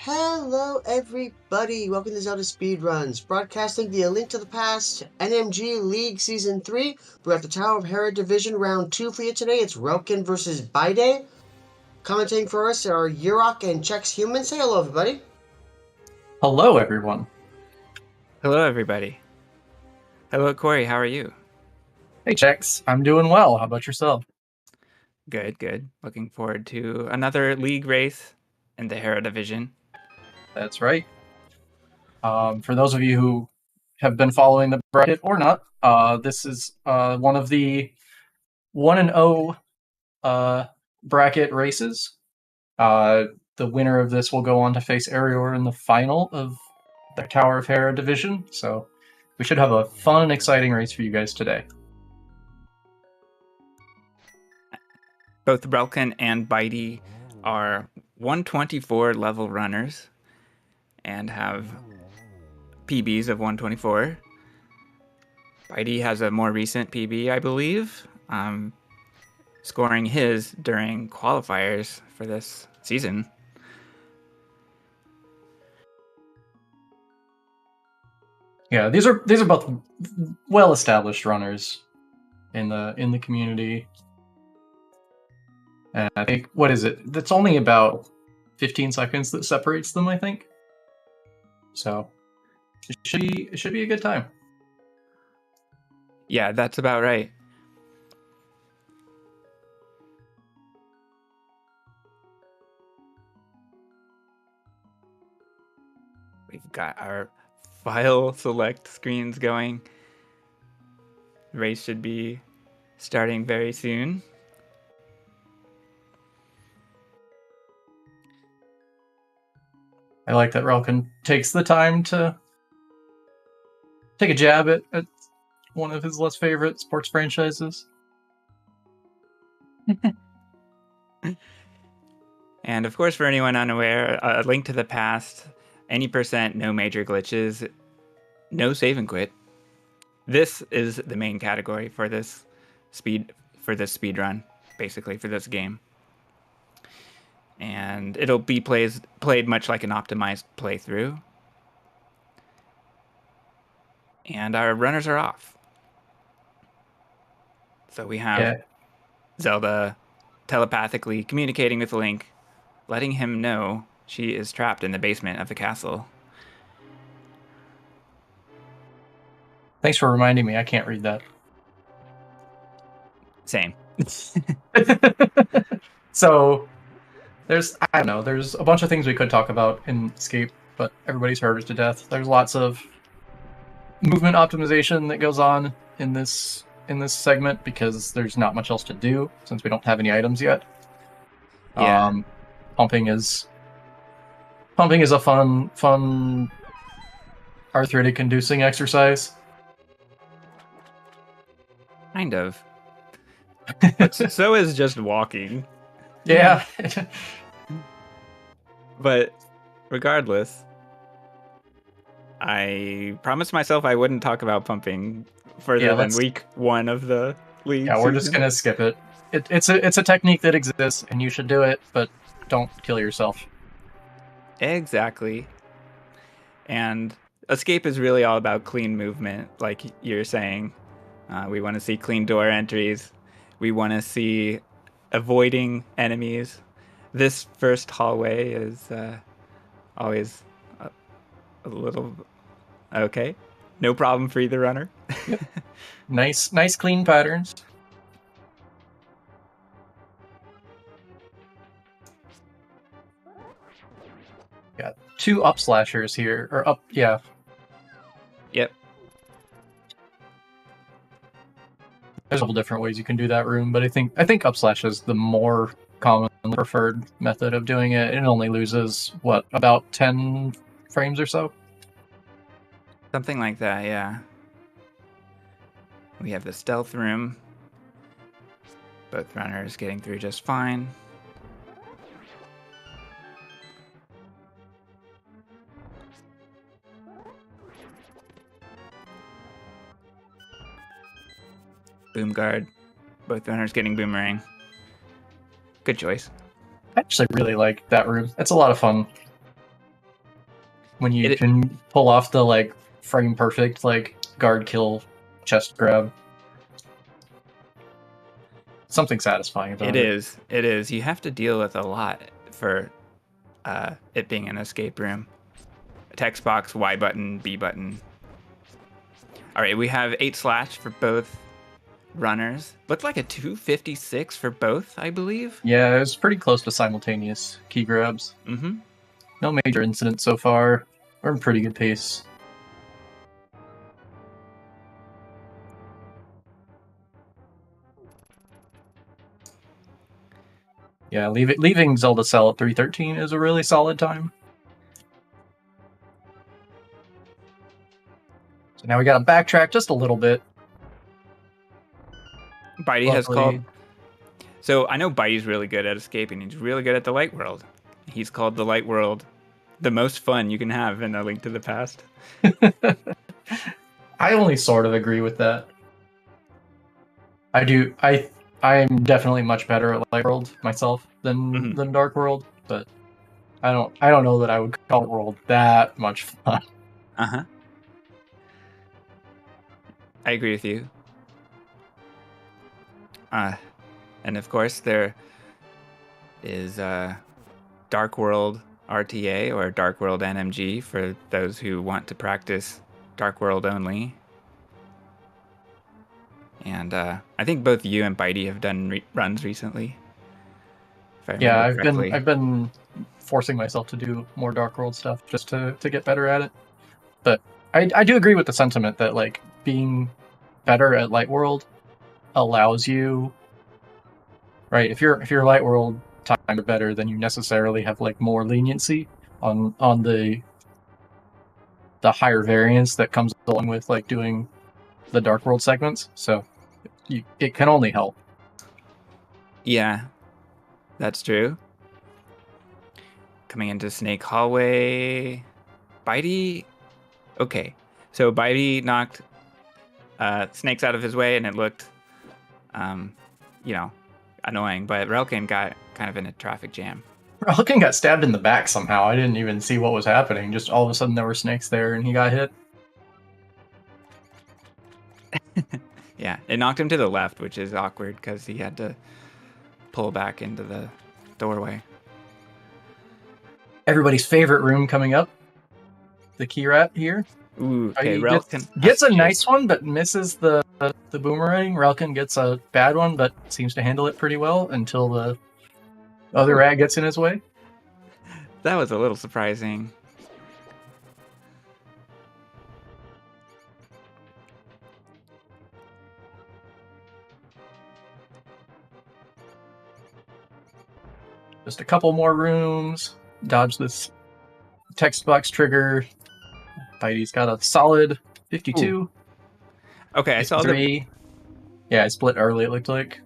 Hello everybody, welcome to ZeldaSpeedRuns, broadcasting via Link to the Past, NMG League Season 3. We're at the Tower of Hera Division Round 2 for you today. It's Relkin versus Bydey. Commentating for us are Yurok and Chex Human. Say hello everybody. Hello everyone. Hello everybody. Hello Corey, how are you? Hey Chex, I'm doing well. How about yourself? Good. Looking forward to another league race in the Hera Division. That's right. For those of you who have been following the bracket or not, this is one of the 1-0 bracket races. The winner of this will go on to face Arior in the final of the Tower of Hera division. So we should have a fun and exciting race for you guys today. Both Relkin and Bydey are 124 level runners and have PBs of 124. Bydey has a more recent PB, I believe, scoring his during qualifiers for this season. Yeah, these are both well-established runners in the community. And I think, what is it? That's only about 15 seconds that separates them, I think. So it should be a good time. Yeah, that's about right. We've got our file select screens going. The race should be starting very soon. I like that Relkin takes the time to take a jab at one of his less favorite sports franchises. And of course, for anyone unaware, a Link to the Past, any percent, no major glitches, no save and quit. This is the main category for this speed run, basically for this game. And it'll be played much like an optimized playthrough. And our runners are off. So we have Zelda telepathically communicating with Link, letting him know she is trapped in the basement of the castle. Thanks for reminding me. I can't read that. Same. So there's a bunch of things we could talk about in Escape, but everybody's heard it to death. There's lots of movement optimization that goes on in this segment because there's not much else to do since we don't have any items yet. Yeah. Pumping is a fun arthritic inducing exercise. Kind of. But so is just walking. Yeah. But regardless, I promised myself I wouldn't talk about pumping further than week 1 of the league. Yeah, we're just gonna skip it. It's a technique that exists, and you should do it, but don't kill yourself. Exactly. And Escape is really all about clean movement, like you're saying. We want to see clean door entries. We want to see avoiding enemies. This first hallway is always a little okay. No problem for either runner. Yep. Nice clean patterns. Got 2 up slashers here, or up, yeah. Yep. There's a couple different ways you can do that room, but I think up slash is the more common preferred method of doing it. It only loses about 10 frames or so. Something like that, yeah. We have the stealth room. Both runners getting through just fine. Boom guard. Both runners getting boomerang. Good choice. I actually really like that room. It's a lot of fun. when you can pull off the like frame perfect like guard kill chest grab. Something satisfying about it. It is. You have to deal with a lot for it being an escape room. Text box, Y button, B button. All right, we have 8/ for both runners. Looked like a 256 for both, I believe. Yeah, it was pretty close to simultaneous key grabs. Mm-hmm. No major incidents so far. We're in pretty good pace. Yeah, leaving Zelda Cell at 3:13 is a really solid time. So now we got to backtrack just a little bit. Bydey has called. So I know Bydey's really good at escaping. He's really good at the light world. He's called the light world the most fun you can have in A Link to the Past. I only sort of agree with that. I do. I'm definitely much better at light world myself than dark world, but I don't know that I would call world that much fun. Uh-huh. I agree with you. And of course there is Dark World RTA or Dark World NMG for those who want to practice Dark World only. And I think both you and Bydey have done runs recently. Yeah, I've been forcing myself to do more Dark World stuff just to get better at it. But I do agree with the sentiment that like being better at Light World allows you, right? If your Light World time are better, then you necessarily have like more leniency on the higher variance that comes along with like doing the Dark World segments. So it can only help. Yeah, that's true. Coming into Snake Hallway, Bydey. Okay, so Bydey knocked snakes out of his way, and it looked, annoying. But relkin got kind of in a traffic jam. relkin got stabbed in the back somehow. I didn't even see what was happening. Just all of a sudden there were snakes there, and he got hit. Yeah, it knocked him to the left, which is awkward because he had to pull back into the doorway. Everybody's favorite room coming up. The key rat here. Ooh, okay, relkin gets a nice one, but misses the boomerang. relkin gets a bad one, but seems to handle it pretty well until the other rat gets in his way. That was a little surprising. Just a couple more rooms. Dodge this text box trigger. Bydey's got a solid 52. Ooh. Okay, I saw 3. Yeah, I split early, it looked like.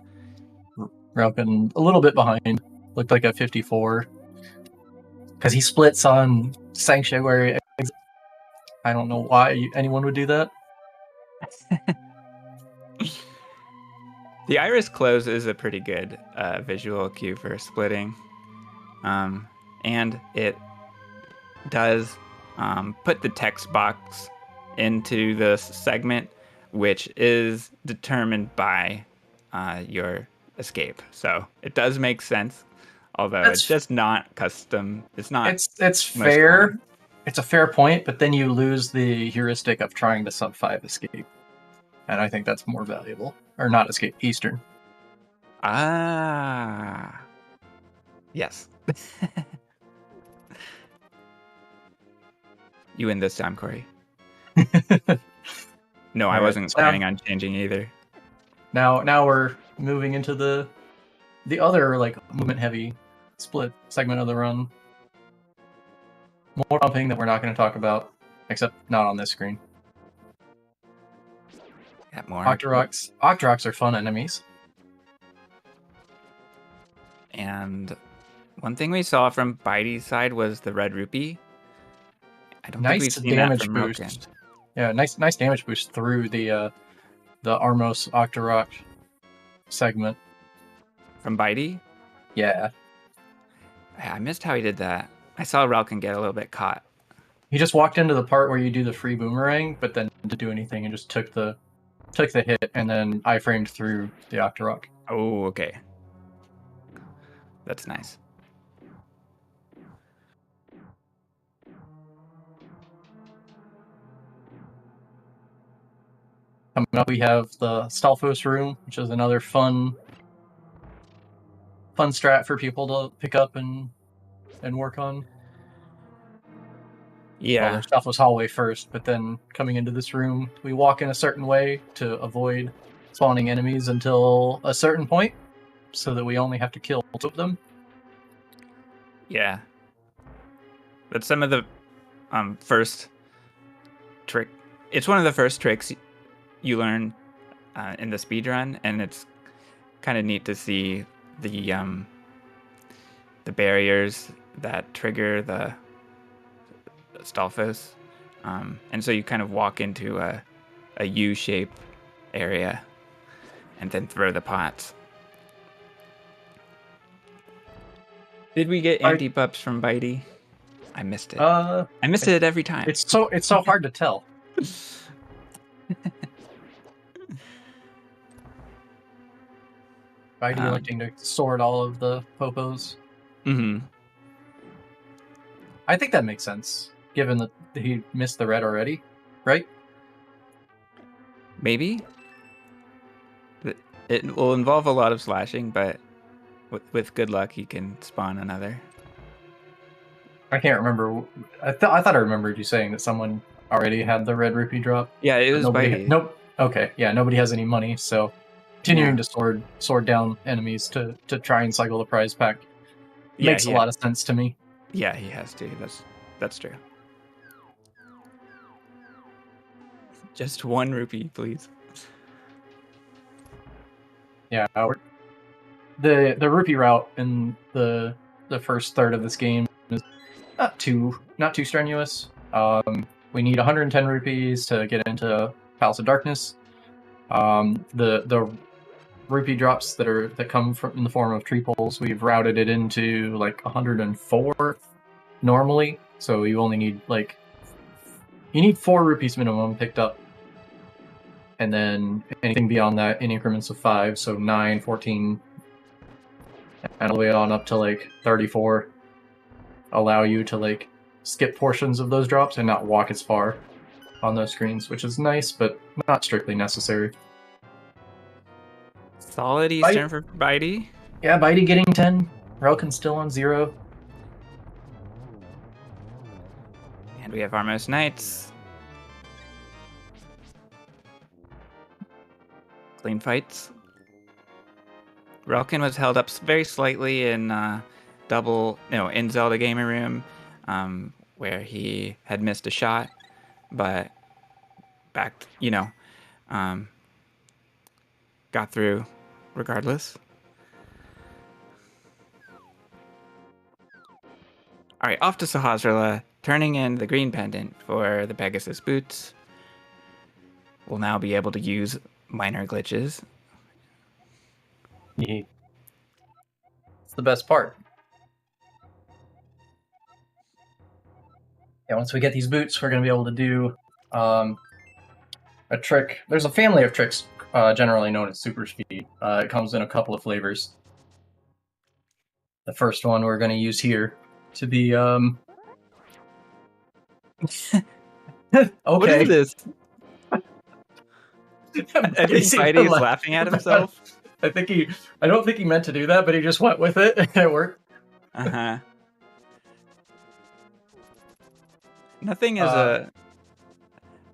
relkin a little bit behind. Looked like a 54. Because he splits on Sanctuary. I don't know why anyone would do that. The iris close is a pretty good visual cue for splitting. And it does put the text box into the segment, which is determined by your escape. So it does make sense, although it's just not custom. It's not. It's fair. Common. It's a fair point, but then you lose the heuristic of trying to sub 5 escape, and I think that's more valuable. Or not escape, Eastern. Ah. Yes. You win this time, Corey. No, I wasn't planning on changing either. Now we're moving into the other like movement heavy split segment of the run. More pumping that we're not going to talk about, except not on this screen. Got more. Octoroks are fun enemies. And one thing we saw from Bydey's side was the red rupee. I don't think we've seen damage that from boost. relkin. Yeah, nice damage boost through the Armos Octorok segment. From Bydey? Yeah. I missed how he did that. I saw relkin get a little bit caught. He just walked into the part where you do the free boomerang, but then didn't do anything and just took the hit, and then iframed through the Octorok. Oh, okay. That's nice. Coming up, we have the Stalfos room, which is another fun strat for people to pick up and work on. Yeah. Well, there's Stalfos hallway first, but then coming into this room, we walk in a certain way to avoid spawning enemies until a certain point, so that we only have to kill 2 of them. Yeah. But some of the first trick. It's one of the first tricks you learn in the speedrun, and it's kind of neat to see the barriers that trigger the Stalfos. And so you kind of walk into a U-shaped area and then throw the pots. Did we get anti-pups from Bydey? I missed it. I missed it every time. It's so hard to tell. Bydey electing to sword all of the popos. Mm-hmm. I think that makes sense, given that he missed the red already, right? Maybe. It will involve a lot of slashing, but with good luck, he can spawn another. I can't remember. I thought I remembered you saying that someone already had the red rupee drop. Yeah, it was Bydey. Nope. Okay, yeah, nobody has any money, so continuing to sword down enemies to try and cycle the prize pack makes a lot of sense to me. Yeah, he has to. That's true. Just 1 rupee, please. Yeah, the rupee route in the first third of this game is not too strenuous. We need 110 rupees to get into Palace of Darkness. The rupee drops that come from in the form of triples, we've routed it into like 104 normally. So you only need you need 4 rupees minimum picked up. And then anything beyond that in increments of 5, so 9, 14, and all the way on up to 34, allow you to skip portions of those drops and not walk as far on those screens, which is nice, but not strictly necessary. Solid Eastern for Bydey. Yeah, Bydey getting 10. Relkin still on 0. And we have Armos Knights. Clean fights. Relkin was held up very slightly in in Zelda Gaming Room, where he had missed a shot, but got through regardless. All right, off to Sahasrara, turning in the green pendant for the Pegasus boots. We'll now be able to use minor glitches. Yeah. It's the best part. Yeah, once we get these boots, we're going to be able to do a trick. There's a family of tricks generally known as super speed. It comes in a couple of flavors. The first one we're going to use here to be okay. What is this? I think Bydey is laughing at himself. I don't think he meant to do that, but he just went with it and it worked. Uh-huh. Nothing is a...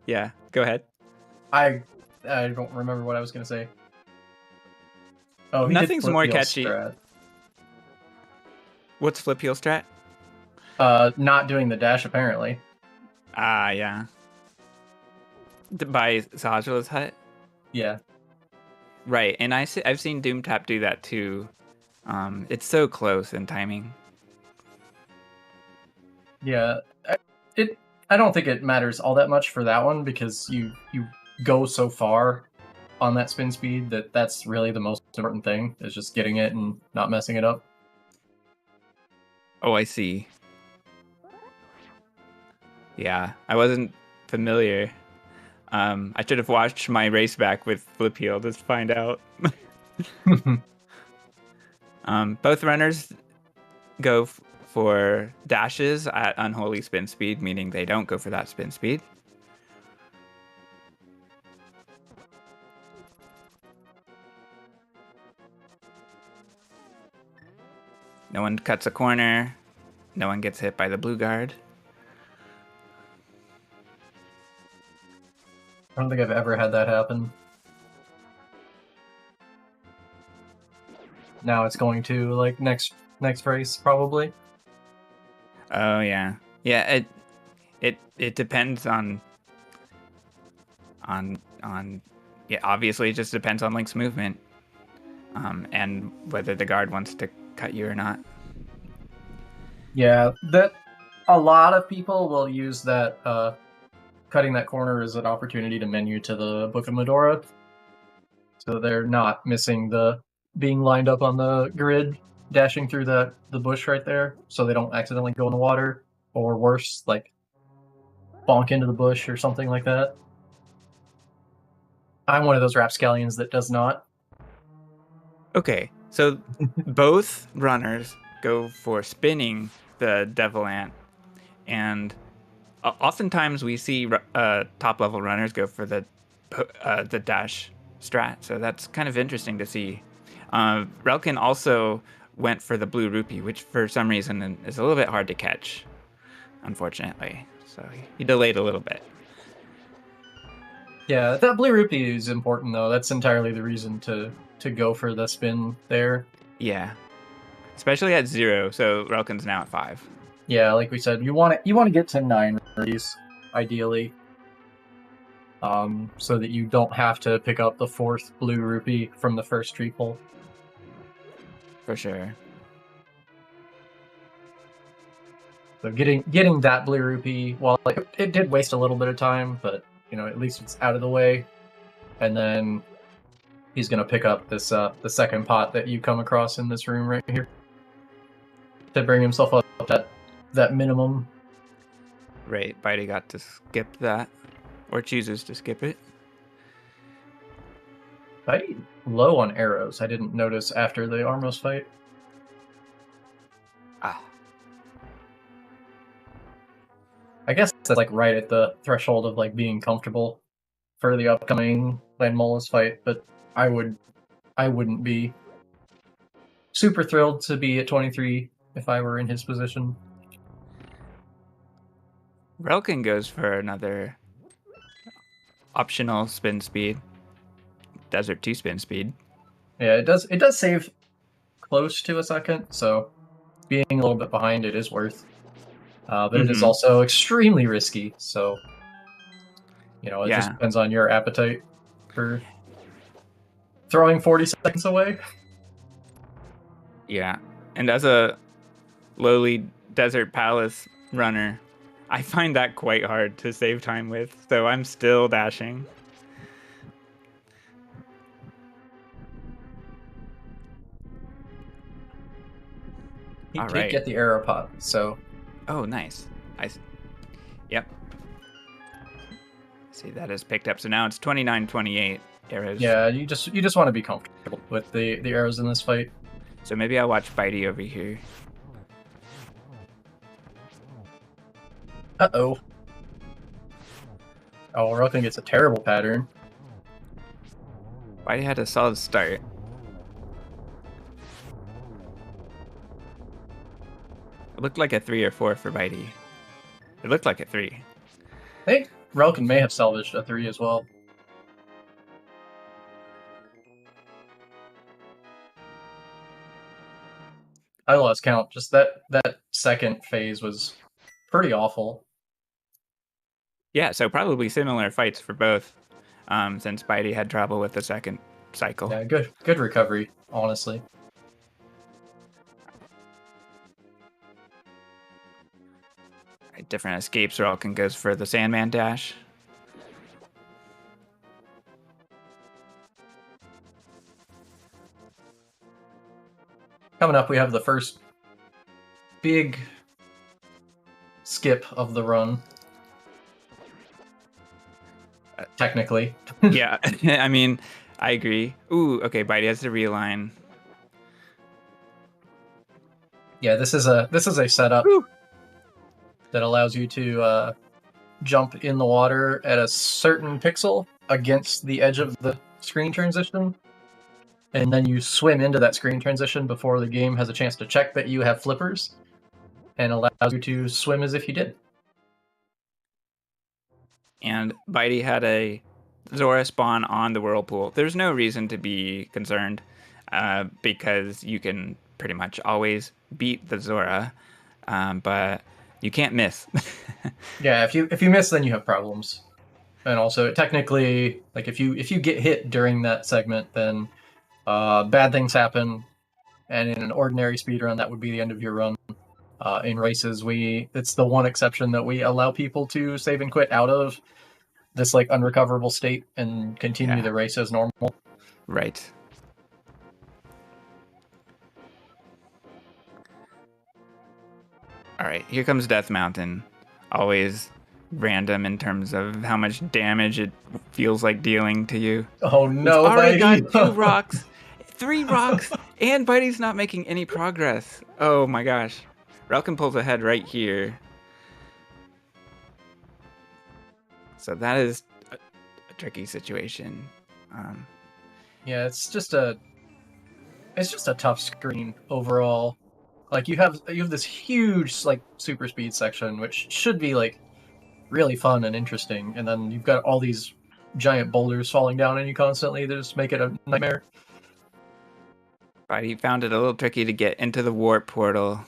Yeah, go ahead. I don't remember what I was going to say. Oh, nothing's more catchy. Strat. What's flip heel strat? Not doing the dash, apparently. Ah, yeah. By Sahasrara's hut? Yeah. Right, and I've seen Doomtap do that too. It's so close in timing. Yeah, I don't think it matters all that much for that one because you go so far on that spin speed that's really the most important thing is just getting it and not messing it up. Oh, I see. Yeah, I wasn't familiar. I should have watched my race back with Flip Heel to find out. Both runners go for dashes at unholy spin speed, meaning they don't go for that spin speed. No one cuts a corner. No one gets hit by the blue guard. I don't think I've ever had that happen. Now it's going to like next race probably. Oh yeah, yeah. It depends on. Yeah, obviously it just depends on Link's movement, and whether the guard wants to cut you or not. Yeah, that a lot of people will use that cutting that corner as an opportunity to menu to the Book of Medora, so they're not missing the being lined up on the grid, dashing through the bush right there, so they don't accidentally go in the water, or worse, like bonk into the bush or something like that. I'm one of those rapscallions that does not. Okay, so both runners go for spinning the Devil Ant, and oftentimes we see top level runners go for the dash strat. So that's kind of interesting to see. Relkin also went for the blue rupee, which for some reason is a little bit hard to catch, unfortunately. So he delayed a little bit. Yeah, that blue rupee is important though. That's entirely the reason to go for the spin there. Yeah, especially at 0. So Relkin's now at 5. Yeah, like we said, you want to get to 9 rupees, ideally, so that you don't have to pick up the 4th blue rupee from the first tree pull. For sure. So getting that blue rupee, well, like it did waste a little bit of time, but you know at least it's out of the way, and then he's gonna pick up this the second pot that you come across in this room right here to bring himself up that minimum. Right, Bydey got to skip that, or chooses to skip it. Bydey low on arrows. I didn't notice after the Armos fight. I guess that's like right at the threshold of like being comfortable for the upcoming Land Molas fight, but I wouldn't be super thrilled to be at 23 if I were in his position. Relkin goes for another optional spin speed. Desert 2 spin speed. Yeah, it does save close to a second, so being a little bit behind it is worth. But it is also extremely risky, so you know, it just depends on your appetite for throwing 40 seconds away. Yeah, and as a lowly Desert Palace runner, I find that quite hard to save time with, so I'm still dashing. He did get the arrow pot, so. Oh, nice. Yep. See, that is picked up. So now it's 29-28 arrows. Yeah, you just want to be comfortable with the arrows in this fight. So maybe I'll watch Bydey over here. Uh-oh. Oh, Relkin gets a terrible pattern. Bydey had a solid start. It looked like a 3 or 4 for Bydey. It looked like a 3. I think Relkin may have salvaged a 3 as well. I lost count. Just that second phase was pretty awful. Yeah, so probably similar fights for both, since Bydey had trouble with the second cycle. Yeah, good recovery, honestly. Right, different escapes. Relkin goes for the Sandman dash. Coming up, we have the first big skip of the run. technically. Yeah, I mean, I agree. Ooh, okay, Bydey has to realign. Yeah, this is a setup that allows you to jump in the water at a certain pixel against the edge of the screen transition, and then you swim into that screen transition before the game has a chance to check that you have flippers, and allows you to swim as if you did. And Bydey had a Zora spawn on the whirlpool. There's no reason to be concerned because you can pretty much always beat the Zora, but you can't miss. Yeah, if you miss, then you have problems. And also, technically, like if you get hit during that segment, then bad things happen. And in an ordinary speedrun, that would be the end of your run. In races, it's the one exception that we allow people to save and quit out of this like unrecoverable state and continue the race as normal. Right. All right, here comes Death Mountain. Always random in terms of how much damage it feels like dealing to you. Oh no, We've already Bydey. got 2 rocks, 3 rocks, and Bydey's not making any progress. Oh my gosh. Relkin pulls ahead right here. So that is a tricky situation. Yeah, it's just a tough screen overall. Like you have this huge like super speed section, which should be like really fun and interesting, and then you've got all these giant boulders falling down on you constantly that just make it a nightmare. Bydey found it a little tricky to get into the warp portal.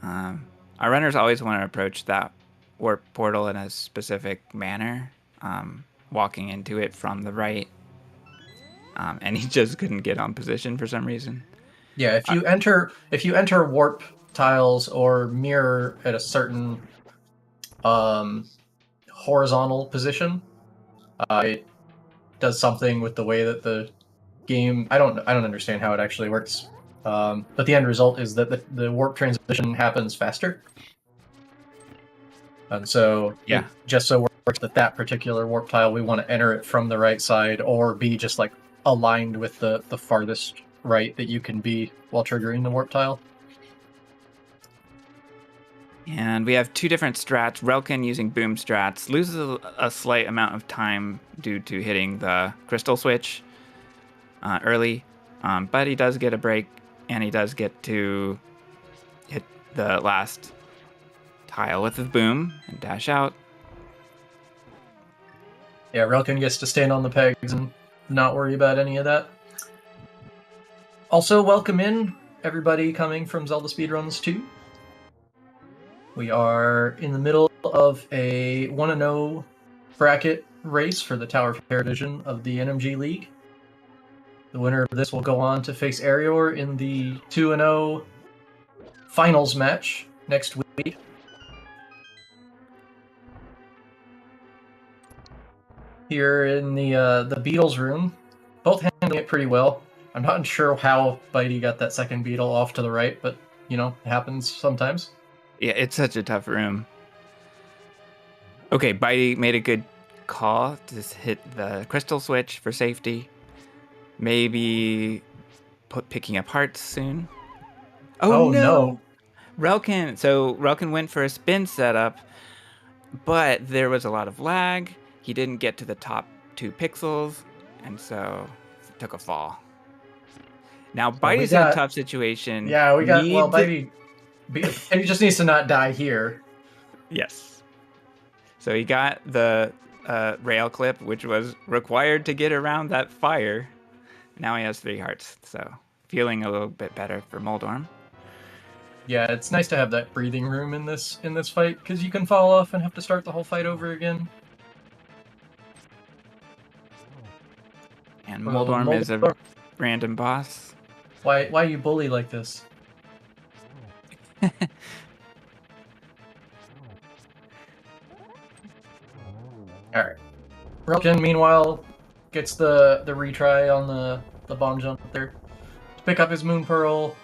Our runners always want to approach that warp portal in a specific manner, walking into it from the right, and he just couldn't get on position for some reason. Yeah, if you enter warp tiles or mirror at a certain horizontal position, it does something with the way that the game. I don't understand how it actually works, but the end result is that the warp transition happens faster, and so it just so works that particular warp tile we want to enter it from the right side or be just like aligned with the farthest right that you can be while triggering the warp tile. And we have 2 different strats. Relkin using boom strats loses a slight amount of time due to hitting the crystal switch early, but he does get a break, and he does get to hit the last tile with the boom and dash out. Yeah, Relkin gets to stand on the pegs and not worry about any of that. Also, welcome in everybody coming from Zelda Speedruns 2. We are in the middle of a 1-0 bracket race for the Tower of Hera division of the NMG League. The winner of this will go on to face Arior in the 2-0 finals match next week. Here in the Beatles room, both handling it pretty well. I'm not sure how Bydey got that second beetle off to the right, but, you know, it happens sometimes. Yeah, it's such a tough room. Okay, Bydey made a good call to hit the crystal switch for safety. Maybe picking up hearts soon. Oh no! Relkin. So Relkin went for a spin setup, but there was a lot of lag. He didn't get to the top 2 pixels, and so he took a fall. Now Bydey's in a tough situation. Yeah, we got Bydey he just needs to not die here. Yes. So he got the rail clip, which was required to get around that fire. Now he has 3 hearts, so feeling a little bit better for Moldorm. Yeah, it's nice to have that breathing room in this fight, because you can fall off and have to start the whole fight over again. And Moldorm is a random boss. Why you bully like this? Alright. Relkin, meanwhile, gets the retry on the bomb jump there. Pick up his Moon Pearl.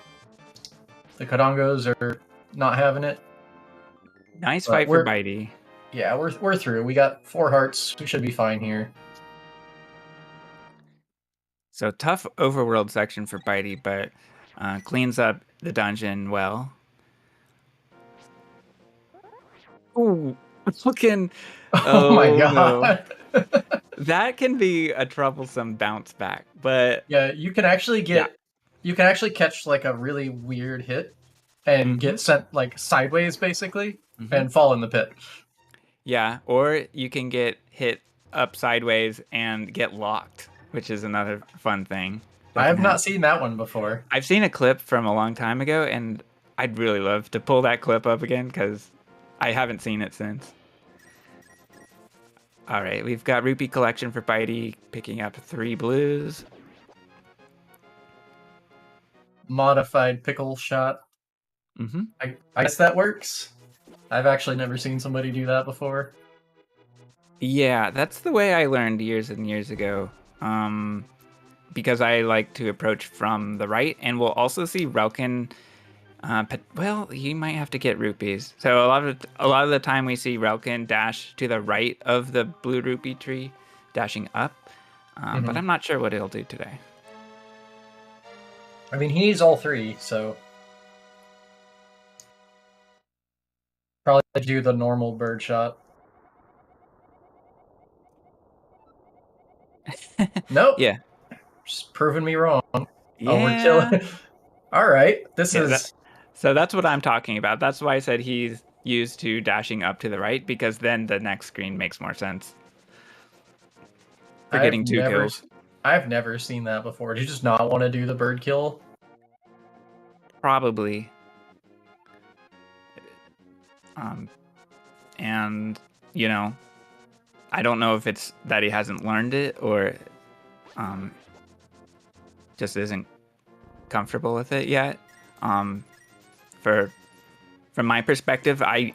The Kadangos are not having it. Nice fight for Bydey. Yeah, we're through. We got 4 hearts. We should be fine here. So tough overworld section for Bydey, but cleans up the dungeon well. Ooh, looking. Oh my god. No. That can be a troublesome bounce back, but Yeah, you can actually catch like a really weird hit and get sent like sideways basically and fall in the pit. Yeah, or you can get hit up sideways and get locked, which is another fun thing. I have not seen that one before. I've seen a clip from a long time ago, and I'd really love to pull that clip up again because I haven't seen it since. All right, we've got Rupee Collection for Bydey, picking up 3 blues. Modified pickle shot. I guess that works. I've actually never seen somebody do that before. Yeah, that's the way I learned years and years ago. Because I like to approach from the right, and we'll also see relkin. Well, you might have to get rupees. So a lot of the time we see relkin dash to the right of the blue rupee tree, dashing up. But I'm not sure what he'll do today. I mean, he needs all 3, so probably do the normal bird shot. Nope. Yeah. Just proving me wrong. Yeah. Oh, we're killing. All right. This is. So that's what I'm talking about. That's why I said he's used to dashing up to the right, because then the next screen makes more sense. For getting 2 kills. I've never seen that before. Do you just not want to do the bird kill? Probably. And, you know, I don't know if it's that he hasn't learned it or just isn't comfortable with it yet. From my perspective, I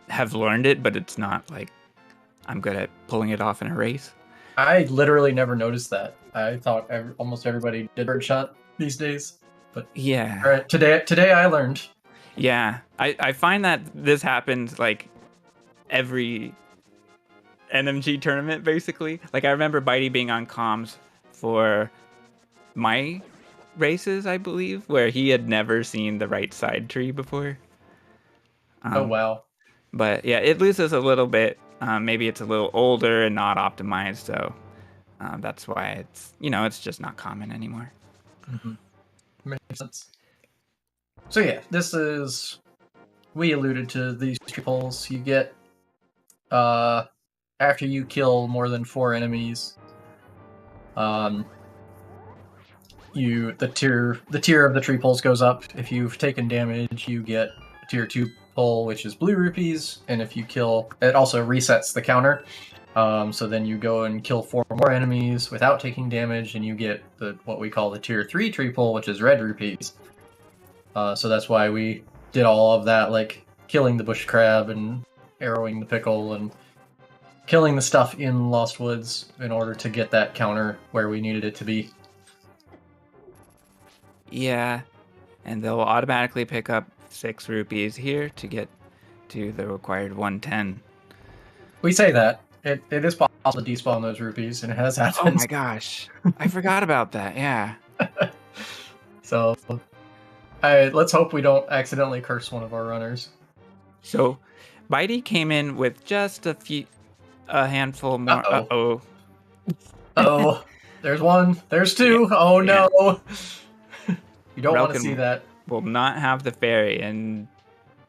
have learned it, but it's not like I'm good at pulling it off in a race. I literally never noticed that. I thought almost everybody did bird shot these days. But yeah. All right, today I learned. Yeah, I find that this happens like every NMG tournament, basically. Like, I remember Bydey being on comms for my races, I believe, where he had never seen the right side tree before. Oh, wow. But yeah, it loses a little bit. Maybe it's a little older and not optimized, so that's why it's, it's just not common anymore. Makes sense. So yeah, this is... We alluded to these triples. You get... after you kill more than 4 enemies, the tier of the tree pulls goes up. If you've taken damage, you get a tier 2 pull, which is blue rupees, and if you kill, it also resets the counter. So then you go and kill 4 more enemies without taking damage, and you get what we call the tier 3 tree pull, which is red rupees. So that's why we did all of that, like killing the bush crab and arrowing the pickle and killing the stuff in Lost Woods in order to get that counter where we needed it to be. Yeah, and they'll automatically pick up 6 rupees here to get to the required 110. We say that. It is possible to despawn those rupees, and it has happened. Oh my gosh. I forgot about that, yeah. So, let's hope we don't accidentally curse one of our runners. So, Bydey came in with just a handful more. Uh-oh. Oh, there's 1. There's 2. Yeah. Oh no. Yeah. You don't want to see that. Will not have the fairy and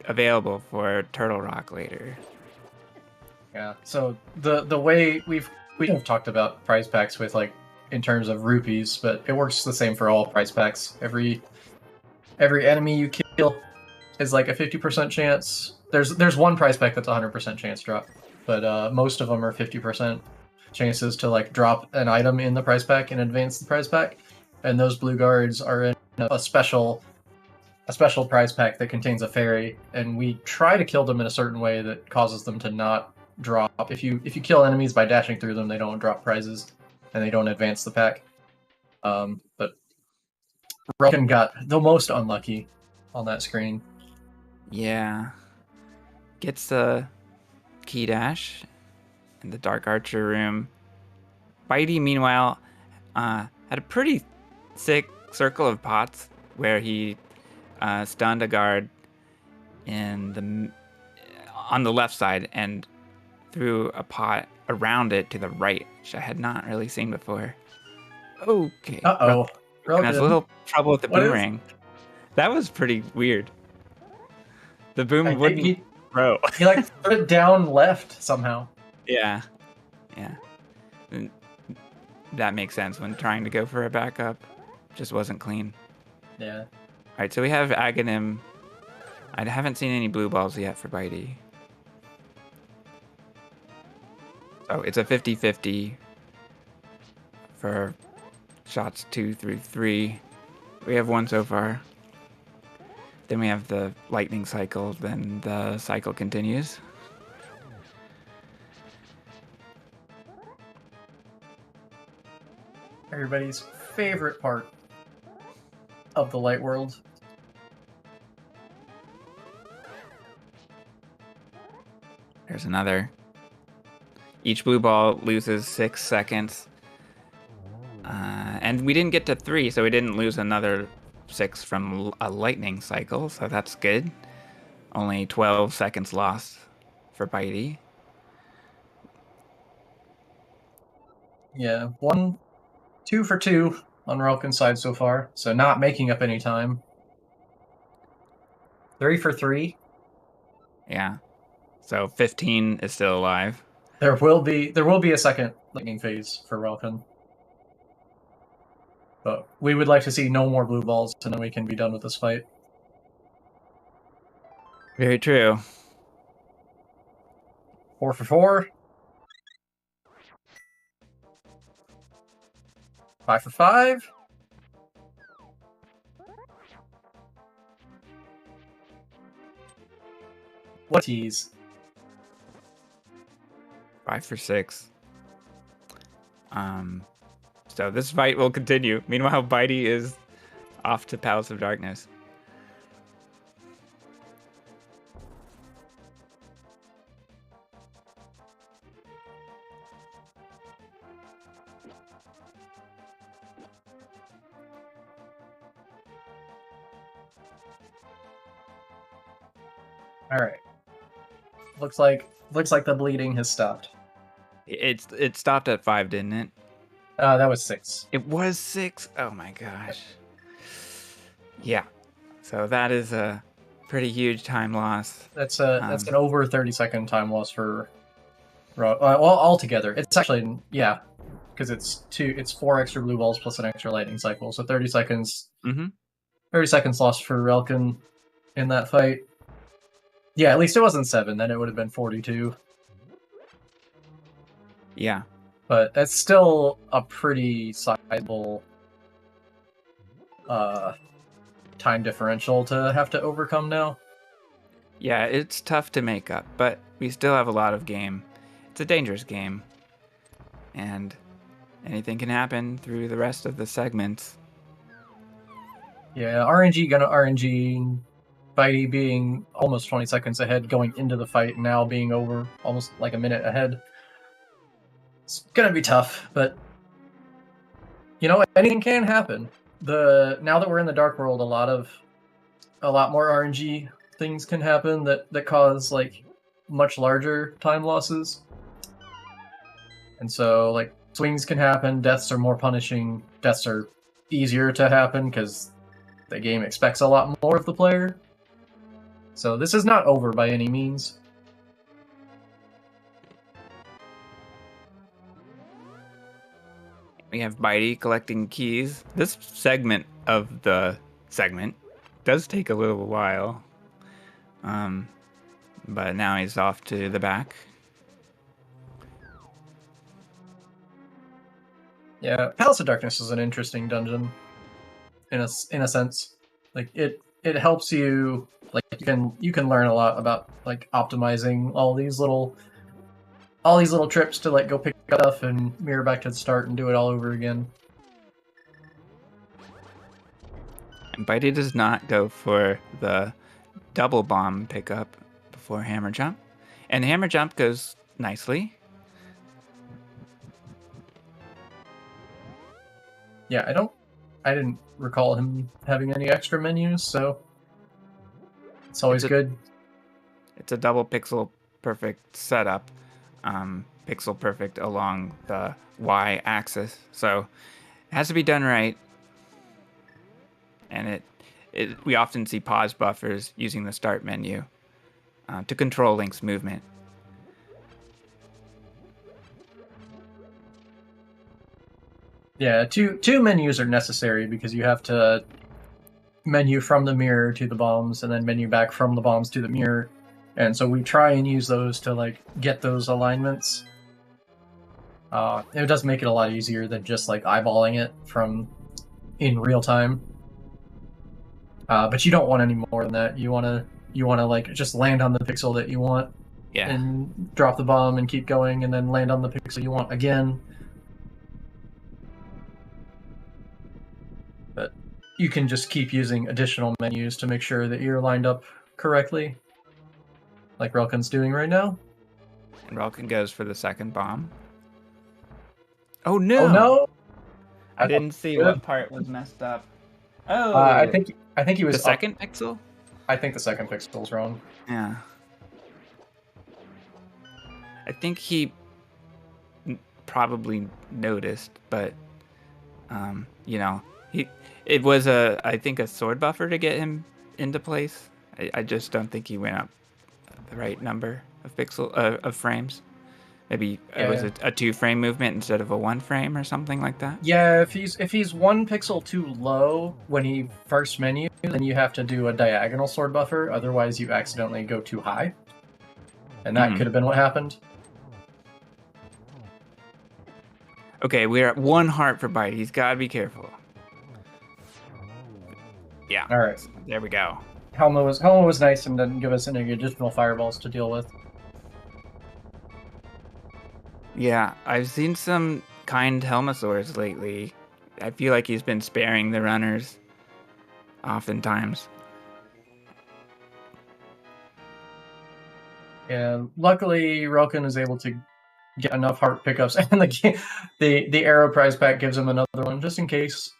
available for Turtle Rock later. Yeah. So the way we have talked about prize packs with, like, in terms of rupees, but it works the same for all prize packs. Every enemy you kill is like a 50% chance. There's one prize pack that's 100% chance drop, but most of them are 50% chances to, like, drop an item in the prize pack and advance the prize pack. And those blue guards are in a special prize pack that contains a fairy, and we try to kill them in a certain way that causes them to not drop. If you kill enemies by dashing through them, they don't drop prizes and they don't advance the pack. But relkin got the most unlucky on that screen. Yeah, gets a key dash in the Dark Archer room. Bydey, meanwhile, had a pretty sick circle of pots where he stunned a guard on the left side and threw a pot around it to the right, which I had not really seen before. Okay. Uh-oh. Has a little trouble with the boomerang. That was pretty weird. The boom wouldn't throw. He like put it down left somehow. Yeah. And that makes sense when trying to go for a backup. Just wasn't clean. Yeah. All right, so we have Aghanim. I haven't seen any blue balls yet for Bydey. So it's a 50-50 for shots 2 through 3. We have 1 so far. Then we have the lightning cycle, then the cycle continues. Everybody's favorite part of the light world. There's another. Each blue ball loses 6 seconds. And we didn't get to 3, so we didn't lose another 6 from a lightning cycle, so that's good. Only 12 seconds lost for Bydey. Yeah, 2 for 2 on relkin's side so far, so not making up any time. 3 for 3. Yeah. So 15 is still alive. There will be a second lightning phase for relkin. But we would like to see no more blue balls, and then we can be done with this fight. Very true. 4 for 4. 5 for 5. What tease? 5 for 6. So this fight will continue. Meanwhile, Bydey is off to Palace of Darkness. All right. Looks like the bleeding has stopped. It stopped at 5, didn't it? That was 6. It was 6. Oh my gosh. Yeah. So that is a pretty huge time loss. That's an over 30-second time loss for. Well, altogether, it's actually because it's 4 extra blue balls plus an extra lightning cycle, so 30 seconds. 30 seconds lost for relkin in that fight. Yeah, at least it wasn't 7. Then it would have been 42. Yeah. But that's still a pretty sizable time differential to have to overcome now. Yeah, it's tough to make up, but we still have a lot of game. It's a dangerous game. And anything can happen through the rest of the segments. Yeah, RNG gonna RNG. Bydey being almost 20 seconds ahead going into the fight, and now being over almost like a minute ahead. It's gonna be tough, but anything can happen. Now that we're in the dark world, a lot more RNG things can happen that cause like much larger time losses. And so like swings can happen, deaths are more punishing, deaths are easier to happen because the game expects a lot more of the player. So this is not over by any means. We have Bydey collecting keys. This segment of the segment does take a little while. But now he's off to the back. Yeah, Palace of Darkness is an interesting dungeon in a sense. Like it helps you, like you can learn a lot about like optimizing all these little trips to like go pick up stuff and mirror back to the start and do it all over again. And Bydey does not go for the double bomb pickup before hammer jump. And hammer jump goes nicely. Yeah, I didn't recall him having any extra menus, so it's always good. It's a double pixel perfect setup. Pixel perfect along the Y axis. So it has to be done right. And we often see pause buffers using the start menu to control Link's movement. Yeah, two menus are necessary because you have to menu from the mirror to the bombs and then menu back from the bombs to the mirror. And so we try and use those to like get those alignments. It does make it a lot easier than just like eyeballing it from in real time. But you don't want any more than that. You want to like just land on the pixel that you want, and drop the bomb and keep going, and then land on the pixel you want again. But you can just keep using additional menus to make sure that you're lined up correctly, like Relkin's doing right now. And Relkin goes for the second bomb. Oh no! Oh no! I didn't see what part was messed up. Oh, I think he was the second pixel. I think the second pixel's wrong. Yeah. I think he probably noticed, but it was I think a sword buffer to get him into place. I just don't think he went up the right number of frames. Maybe it was a 2-frame movement instead of a 1-frame or something like that. Yeah, if he's 1 pixel too low when he first menu, then you have to do a diagonal sword buffer. Otherwise, you accidentally go too high, and that could have been what happened. Okay, we're at 1 heart for Bydey. He's got to be careful. Yeah. All right. There we go. Helma was nice and didn't give us any additional fireballs to deal with. Yeah, I've seen some kind Helmasaurs lately. I feel like he's been sparing the runners oftentimes. Yeah, luckily Relkin is able to get enough heart pickups, and the arrow prize pack gives him another one just in case.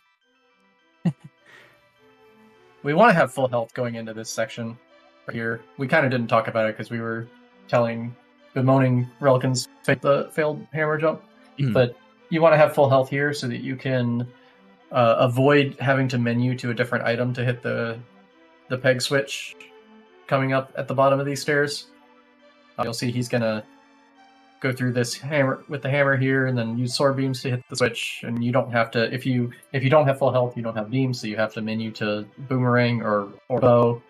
We want to have full health going into this section right here. We kind of didn't talk about it because we were bemoaning Relkin's failed hammer jump, but you want to have full health here so that you can avoid having to menu to a different item to hit the peg switch coming up at the bottom of these stairs. You'll see he's gonna go through this hammer with the hammer here, and then use sword beams to hit the switch. And you don't have to if you don't have full health, you don't have beams, so you have to menu to boomerang or bow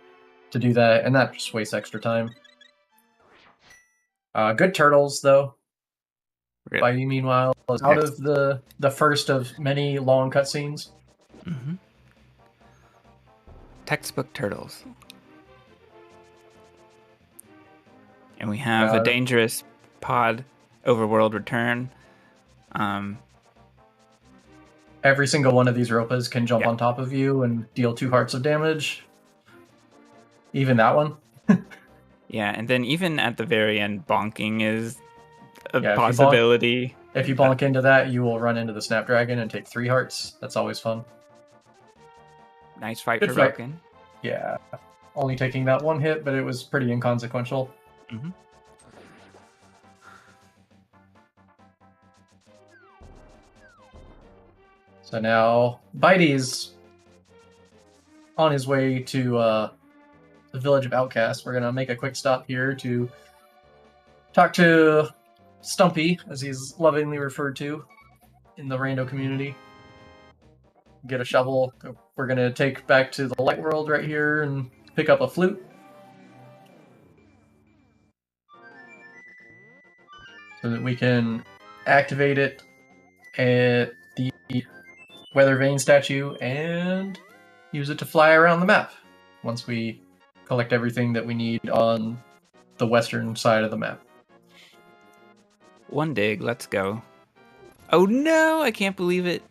to do that, and that just wastes extra time. Good turtles, though. Really? Bydey, meanwhile, is out of the first of many long cutscenes. Mm-hmm. Textbook turtles. And we have a dangerous pod overworld return. Every single one of these Ropas can jump on top of you and deal 2 hearts of damage. Even that one. Yeah, and then even at the very end, bonking is a possibility. If you bonk into that, you will run into the Snapdragon and take 3 hearts. That's always fun. Nice fight for Relkin. Yeah. Only taking that 1 hit, but it was pretty inconsequential. Mm-hmm. So now Bydey's on his way to the village of Outcasts. We're gonna make a quick stop here to talk to Stumpy, as he's lovingly referred to in the rando community. Get a shovel. We're gonna take back to the light world right here and pick up a flute. So that we can activate it at the Weather Vane statue and use it to fly around the map once we collect everything that we need on the western side of the map. 1 dig, let's go. Oh no, I can't believe it.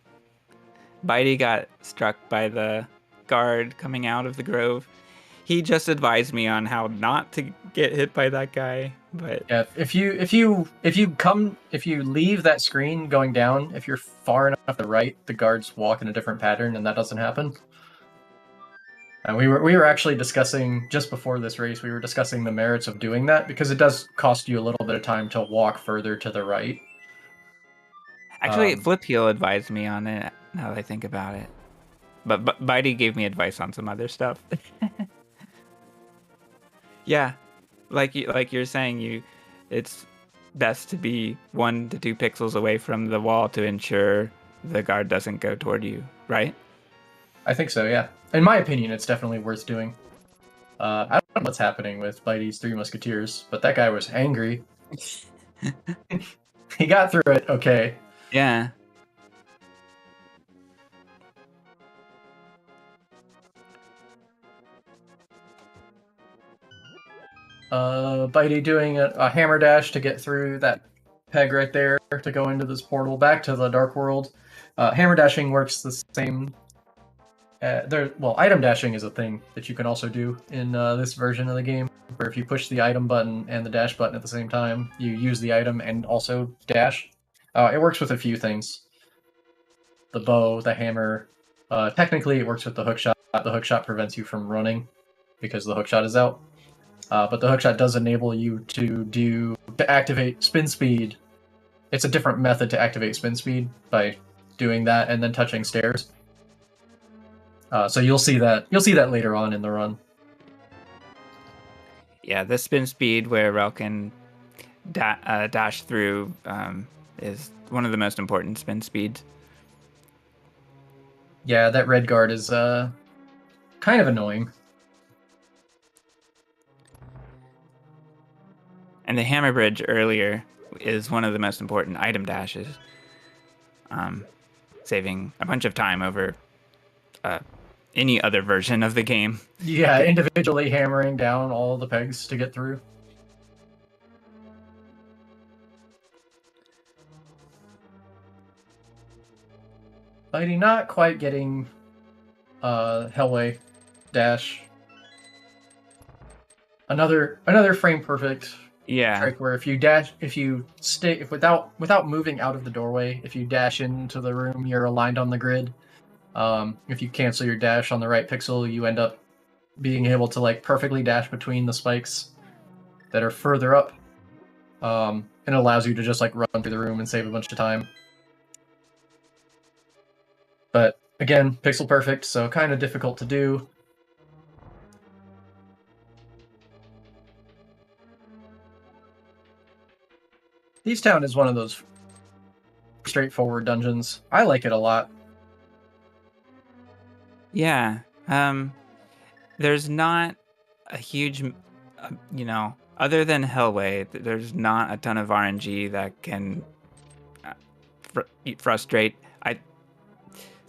Bydey got struck by the guard coming out of the grove. He just advised me on how not to get hit by that guy, But yeah, if you leave that screen going down, if you're far enough to the right, the guards walk in a different pattern, and that doesn't happen. And we were actually discussing just before this race, we were discussing the merits of doing that because it does cost you a little bit of time to walk further to the right. actually, Flip Heel advised me on it. Now that I think about it, but Bydey gave me advice on some other stuff. Yeah, like you're saying, it's best to be 1 to 2 pixels away from the wall to ensure the guard doesn't go toward you, right? I think so, yeah. In my opinion, it's definitely worth doing. I don't know what's happening with Bydey's Three Musketeers, but that guy was angry. He got through it, okay. Yeah. Bydey doing a hammer dash to get through that peg right there to go into this portal back to the Dark World. Hammer dashing works the same. Item dashing is a thing that you can also do in this version of the game, where if you push the item button and the dash button at the same time, you use the item and also dash. It works with a few things. The bow, the hammer. Technically, it works with the hookshot. The hookshot prevents you from running because the hookshot is out. But the hookshot does enable you to activate spin speed. It's a different method to activate spin speed by doing that and then touching stairs. So you'll see that later on in the run. Yeah, the spin speed where relkin dash through is one of the most important spin speeds. Yeah, that red guard is kind of annoying. And the hammer bridge earlier is one of the most important item dashes, saving a bunch of time over any other version of the game. Yeah, individually hammering down all the pegs to get through. Bydey not quite getting Hellway dash. Another frame perfect. Yeah. Trick where if you stay without moving out of the doorway, if you dash into the room, you're aligned on the grid. If you cancel your dash on the right pixel, you end up being able to like perfectly dash between the spikes that are further up. And it allows you to just like run through the room and save a bunch of time. But again, pixel perfect, so kind of difficult to do. Thieves Town is one of those straightforward dungeons. I like it a lot. Yeah. There's not a huge, other than Hellway, there's not a ton of RNG that can frustrate.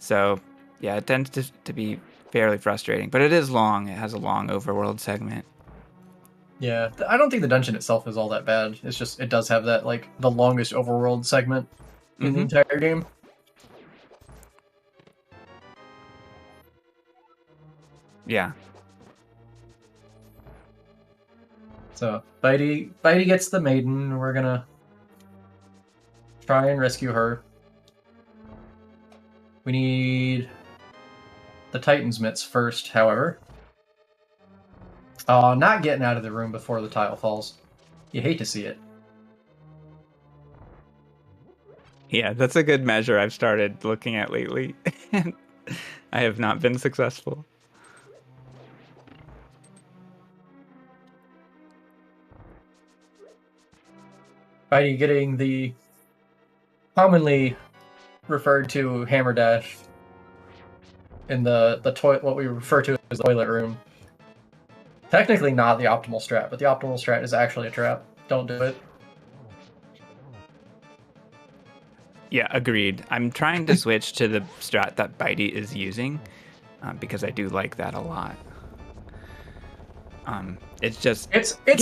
So yeah, it tends to be fairly frustrating, but it is long. It has a long overworld segment. Yeah, I don't think the dungeon itself is all that bad. It's just it does have that like the longest overworld segment in the entire game. Yeah. So Bydey gets the maiden. We're gonna try and rescue her. We need the Titan's mitts first, however. Not getting out of the room before the tile falls. You hate to see it. Yeah, that's a good measure I've started looking at lately. I have not been successful. Bydey getting the commonly referred to hammer dash in the toilet, what we refer to as the toilet room. Technically not the optimal strat, but the optimal strat is actually a trap. Don't do it. Yeah, agreed. I'm trying to switch to the strat that Bydey is using because I do like that a lot. It's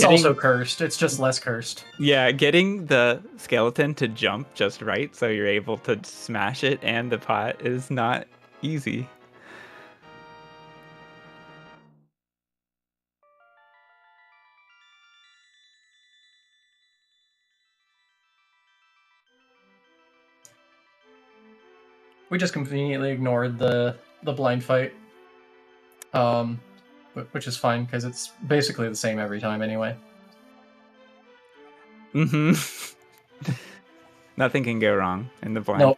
also cursed. It's just less cursed. Yeah, getting the skeleton to jump just right so you're able to smash it and the pot is not easy. We just conveniently ignored the blind fight, which is fine because it's basically the same every time anyway. Mm-hmm. Nothing can go wrong in the blind.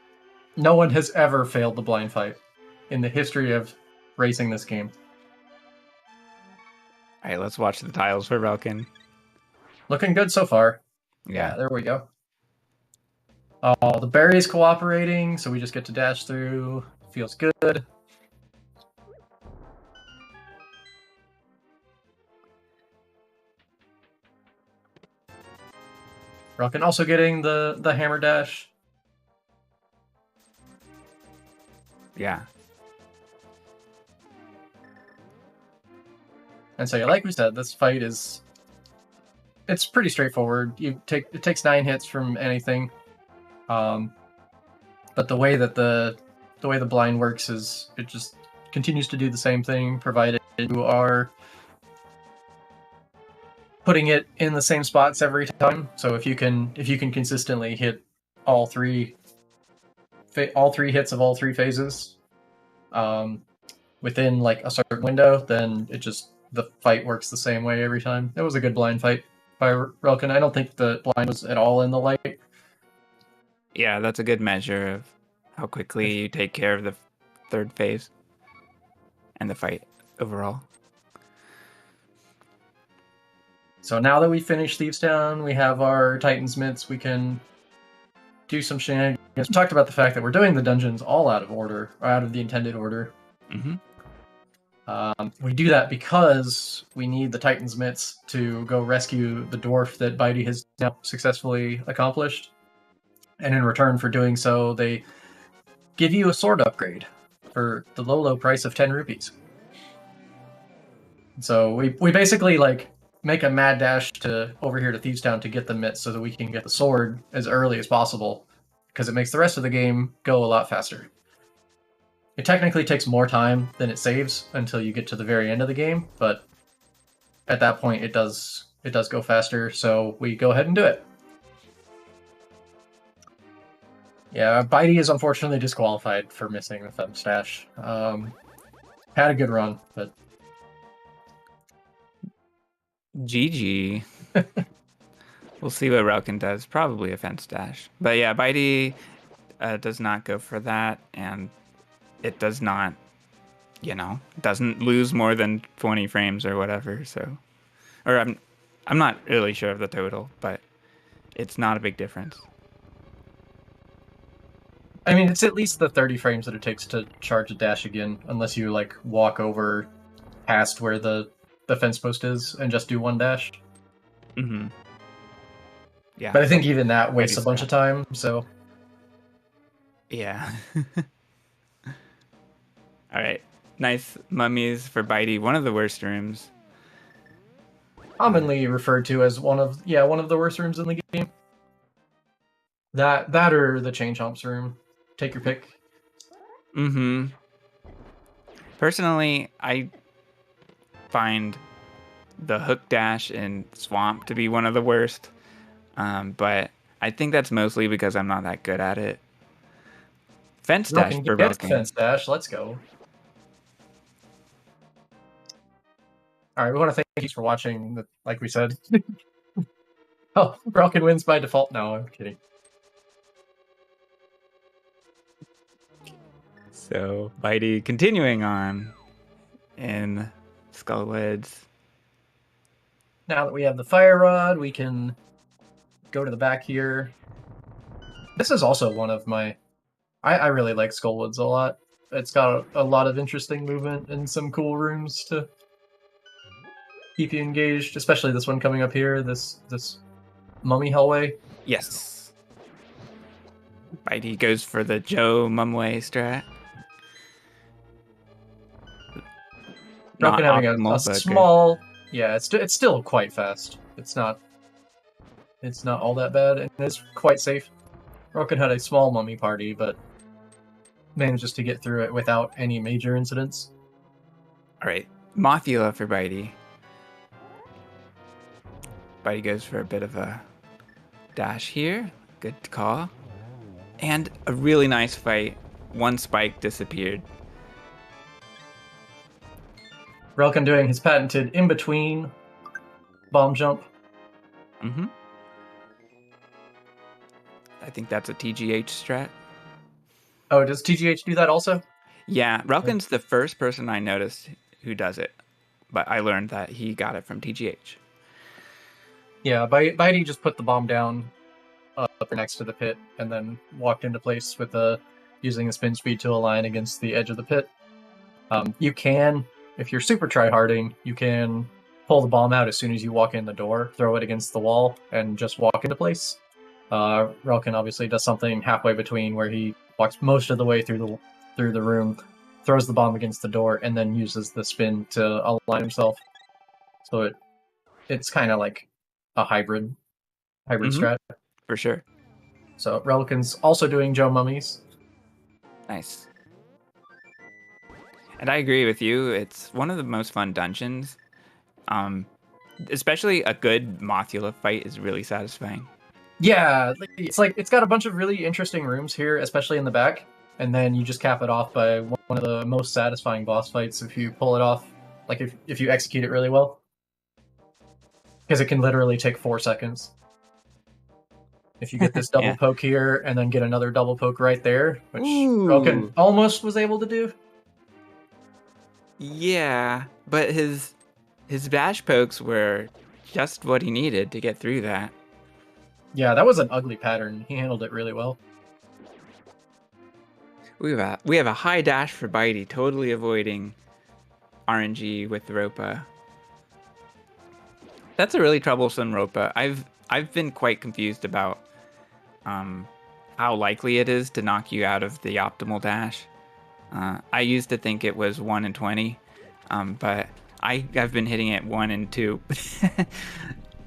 No one has ever failed the blind fight in the history of racing this game. All right, let's watch the tiles for relkin. Looking good so far. Yeah, there we go. The berry's cooperating, so we just get to dash through. Feels good. relkin also getting the hammer dash. Yeah. And so, yeah, like we said, this fight it's pretty straightforward. It takes 9 hits from anything, but the way the blind works is it just continues to do the same thing, provided you are putting it in the same spots every time. So if you can consistently hit all three hits of all 3 phases, within like a certain window, then the fight works the same way every time. It was a good blind fight by relkin. I don't think the blind was at all in the light. Yeah, that's a good measure of how quickly you take care of the 3rd phase and the fight overall. So now that we finished Thieves Town, we have our Titan's Mitts, we can do some shenanigans. We talked about the fact that we're doing the dungeons all out of order, or out of the intended order. Mm-hmm. We do that because we need the Titan's Mitts to go rescue the dwarf that Bydey has now successfully accomplished. And in return for doing so, they give you a sword upgrade for the low price of 10 rupees. So we basically like make a mad dash over here to Thieves Town to get the mitts so that we can get the sword as early as possible, because it makes the rest of the game go a lot faster. It technically takes more time than it saves until you get to the very end of the game, but at that point it does go faster, so we go ahead and do it. Yeah, Bydey is unfortunately disqualified for missing the Fem Stash. Had a good run, but GG. We'll see what relkin does. Probably a fence dash. But yeah, Bydey does not go for that, and it does not, doesn't lose more than 20 frames or whatever. So, or I'm not really sure of the total, but it's not a big difference. I mean, it's at least the 30 frames that it takes to charge a dash again, unless you like walk over past where the fence post is and just do one dash. Mm-hmm. Yeah. But I think even that wastes a bunch of time, so. Yeah. All right. Nice mummies for Bydey. One of the worst rooms. Commonly referred to as one of the worst rooms in the game. That or the Chain Chomps room. Take your pick. Mm-hmm. Personally, I find the hook dash in Swamp to be one of the worst. But I think that's mostly because I'm not that good at it. Fence dash for relkin. Fence dash, let's go. Alright, we want to thank you for watching, like we said. Oh, relkin wins by default? No, I'm kidding. So, Bydey continuing on in Skullwoods. Now that we have the fire rod, we can go to the back here. This is also one of my... I really like Skullwoods a lot. It's got a lot of interesting movement and some cool rooms to keep you engaged, especially this one coming up here, this mummy hellway. Yes. Bydey goes for the Joe Mumway strat. Not having a small... Good. Yeah, it's still quite fast. It's not all that bad, and it's quite safe. relkin had a small mummy party, but manages to get through it without any major incidents. Alright, Mothula for Bydey. Bydey goes for a bit of a dash here. Good call. And a really nice fight one spike disappeared. Relkin doing his patented in-between bomb jump. Mm-hmm. I think that's a TGH strat. Oh, does TGH do that also? Yeah, Relkin's the first person I noticed who does it, but I learned that he got it from TGH. Yeah, Bydey just put the bomb down up next to the pit and then walked into place with using the spin speed to align against the edge of the pit. You can, if you're super tryharding, you can pull the bomb out as soon as you walk in the door, throw it against the wall, and just walk into place. Relkin obviously does something halfway between where he walks most of the way through the room, throws the bomb against the door, and then uses the spin to align himself. So it's kind of like a hybrid strat. For sure. So Relkin's also doing Joe Mummies. Nice. And I agree with you. It's one of the most fun dungeons. Especially a good Mothula fight is really satisfying. Yeah, it's got a bunch of really interesting rooms here, especially in the back, and then you just cap it off by one of the most satisfying boss fights if you pull it off, like if you execute it really well. Because it can literally take 4 seconds. If you get this double poke here, and then get another double poke right there, which Relkin almost was able to do. Yeah, but his bash pokes were just what he needed to get through that. Yeah, that was an ugly pattern. He handled it really well. We have a high dash for Bydey, totally avoiding RNG with the Ropa. That's a really troublesome Ropa. I've been quite confused about how likely it is to knock you out of the optimal dash. I used to think it was 1 in 20, but I've been hitting it 1 in 2. Sure.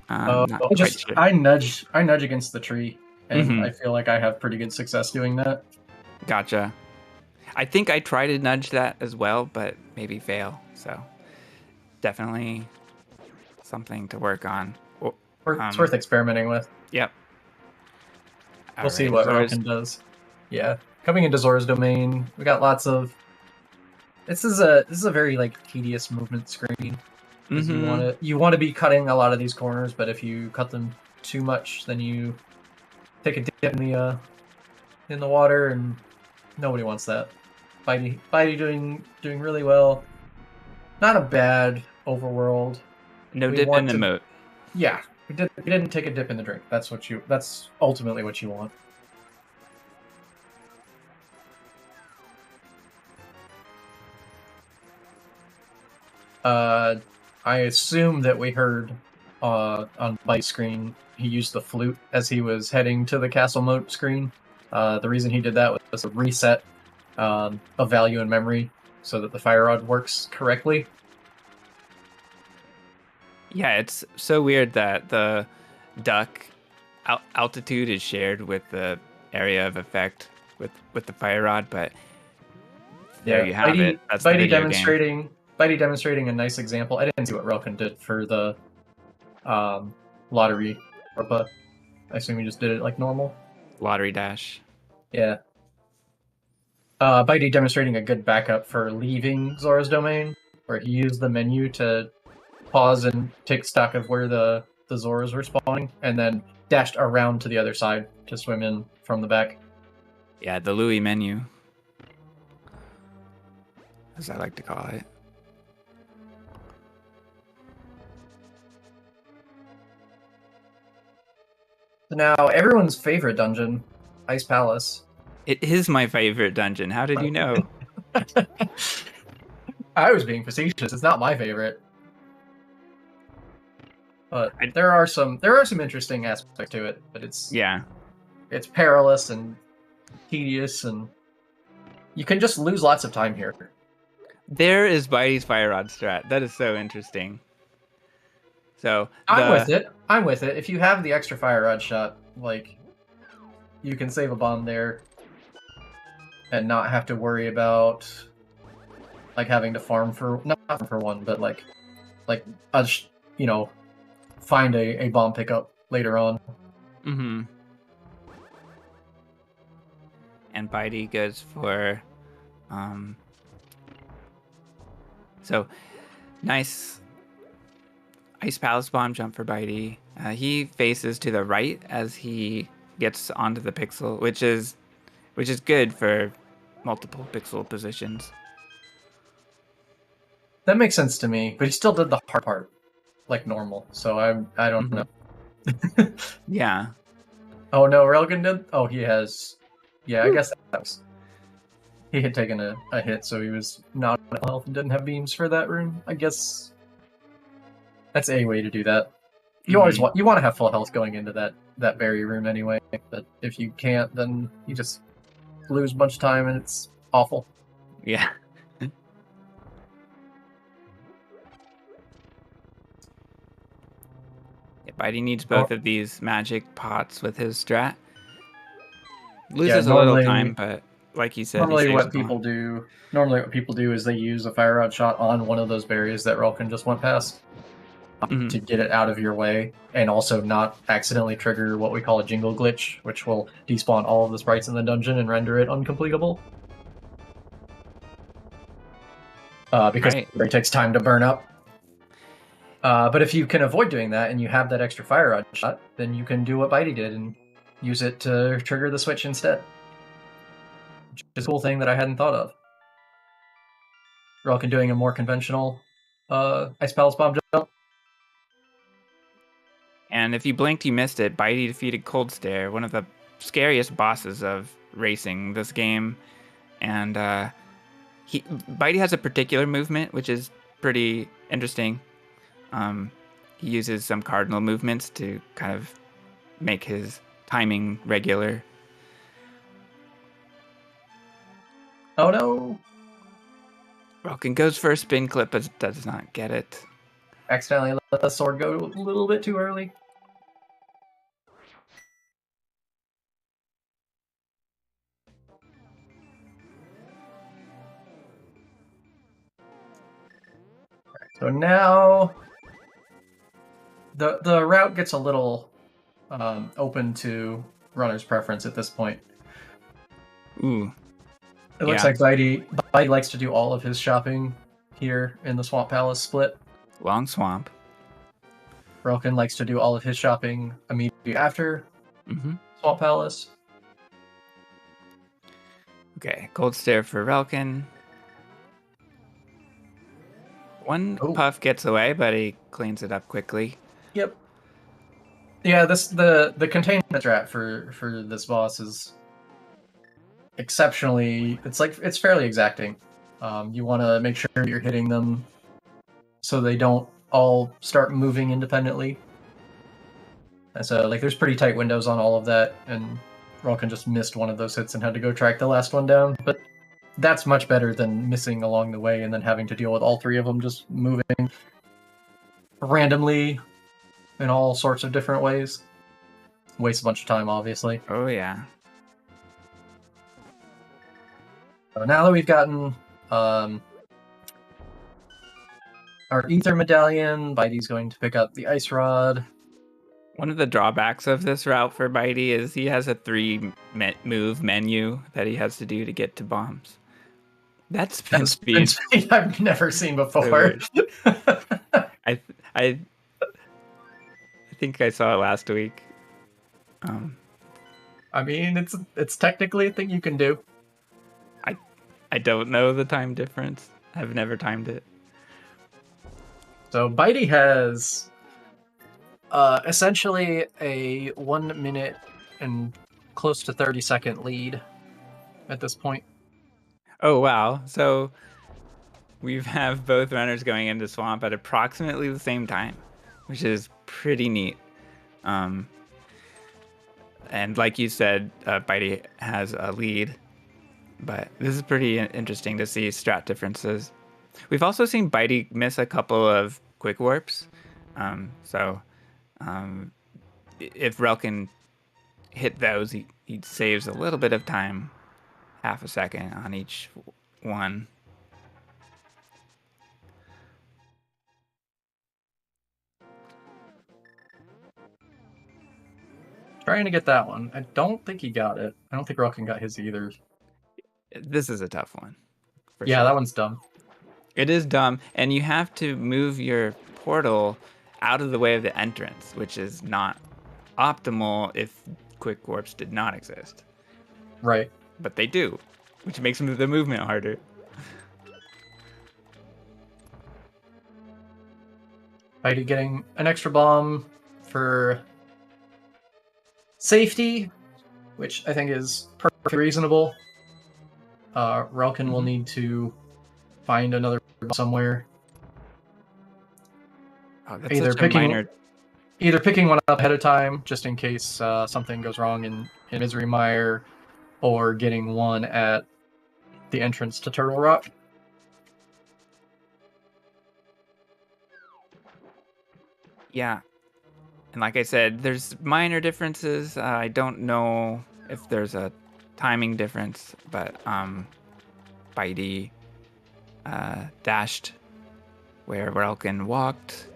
I nudge against the tree, and I feel like I have pretty good success doing that. Gotcha. I think I try to nudge that as well, but maybe fail. So definitely something to work on. It's worth experimenting with. Yep. We'll see what Relkin does. Yeah, coming into Zora's domain, we got lots of. This is a very tedious movement screen. You want to be cutting a lot of these corners, but if you cut them too much, then you take a dip in the water, and nobody wants that. Bydey doing really well. Not a bad overworld. No dip in the moat. Yeah, we didn't take a dip in the drink. That's ultimately what you want. I assume that we heard on Bydey's screen he used the flute as he was heading to the castle moat screen. The reason he did that was a reset of value in memory so that the fire rod works correctly. Yeah, it's so weird that the duck altitude is shared with the area of effect with the fire rod, but there you have it. That's Bydey demonstrating a nice example. I didn't see what Relkin did for the lottery Ropa. I assume he just did it like normal. Lottery dash. Yeah. Bydey demonstrating a good backup for leaving Zora's domain, where he used the menu to pause and take stock of where the Zoras were spawning, and then dashed around to the other side to swim in from the back. Yeah, the Louis menu, as I like to call it. So now, everyone's favorite dungeon, Ice Palace. It is my favorite dungeon. How did you know? I was being facetious. It's not my favorite. But there are some interesting aspects to it, but it's perilous and tedious, and you can just lose lots of time here. There is Bydey's fire rod strat. That is so interesting. So I'm with it. If you have the extra fire rod shot, you can save a bomb there and not have to worry about having to farm for one, but find a bomb pickup later on. and Bydey goes for so nice Ice Palace Bomb jump for Bydey. He faces to the right as he gets onto the pixel, which is good for multiple pixel positions. That makes sense to me, but he still did the hard part like normal, so I don't know. Yeah. Oh no, relkin did? Oh, he has. Yeah, I guess that was. He had taken a hit, so he was not at health and didn't have beams for that room. I guess that's a way to do that. You always want to have full health going into that berry room anyway. But if you can't, then you just lose a bunch of time and it's awful. Yeah. Bydey needs both of these magic pots with his strat. Loses a little time, but like you said, normally what people do is they use a fire rod shot on one of those berries that relkin just went past to get it out of your way, and also not accidentally trigger what we call a jingle glitch, which will despawn all of the sprites in the dungeon and render it uncompletable. Because it takes time to burn up. But if you can avoid doing that and you have that extra fire rod shot, then you can do what Bydey did and use it to trigger the switch instead. Which is a cool thing that I hadn't thought of. Relkin doing a more conventional Ice Palace Bomb jump. And if you blinked, you missed it. Bydey defeated Cold Stare, one of the scariest bosses of racing this game. And Bydey has a particular movement, which is pretty interesting. He uses some cardinal movements to kind of make his timing regular. Oh no! Relkin goes for a spin clip, but does not get it. Accidentally let the sword go a little bit too early. So now the route gets a little open to runner's preference at this point. Ooh. It looks like Bydey likes to do all of his shopping here in the Swamp Palace split. Long swamp. Relkin likes to do all of his shopping immediately after Swamp Palace. Okay, Cold Stare for Relkin. One puff gets away, but he cleans it up quickly. Yep. Yeah, the containment strat for this boss is exceptionally. It's fairly exacting. You want to make sure you're hitting them so they don't all start moving independently. And so there's pretty tight windows on all of that, and Relkin just missed one of those hits and had to go track the last one down. But that's much better than missing along the way and then having to deal with all three of them just moving randomly in all sorts of different ways. Waste a bunch of time, obviously. Oh, yeah. So now that we've gotten our Ether Medallion, Bydey's going to pick up the Ice Rod. One of the drawbacks of this route for Bydey is he has a 3-move menu that he has to do to get to bombs. That's spin speed. I've never seen before. I think I saw it last week. I mean, it's technically a thing you can do. I don't know the time difference. I've never timed it. So Bydey has essentially a 1 minute and close to 30-second lead at this point. Oh, wow. So we have both runners going into Swamp at approximately the same time, which is pretty neat. And like you said, Bydey has a lead, but this is pretty interesting to see strat differences. We've also seen Bydey miss a couple of quick warps. If Relkin hit those, he saves a little bit of time, half a second on each one. trying to get that one. I don't think he got it. I don't think Relkin got his either. This is a tough one. Yeah, sure. that one's dumb. It is dumb, and you have to move your portal out of the way of the entrance, which is not optimal if quick warps did not exist. Right. But they do, which makes the movement harder. Bydey getting an extra bomb for safety, which I think is perfectly reasonable. Relkin will need to find another bomb somewhere. Oh, that's such a minor... Either picking one up ahead of time, just in case something goes wrong in Misery Mire, or getting one at the entrance to Turtle Rock. Yeah. And like I said, there's minor differences. I don't know if there's a timing difference, but Bydey dashed where Relkin walked.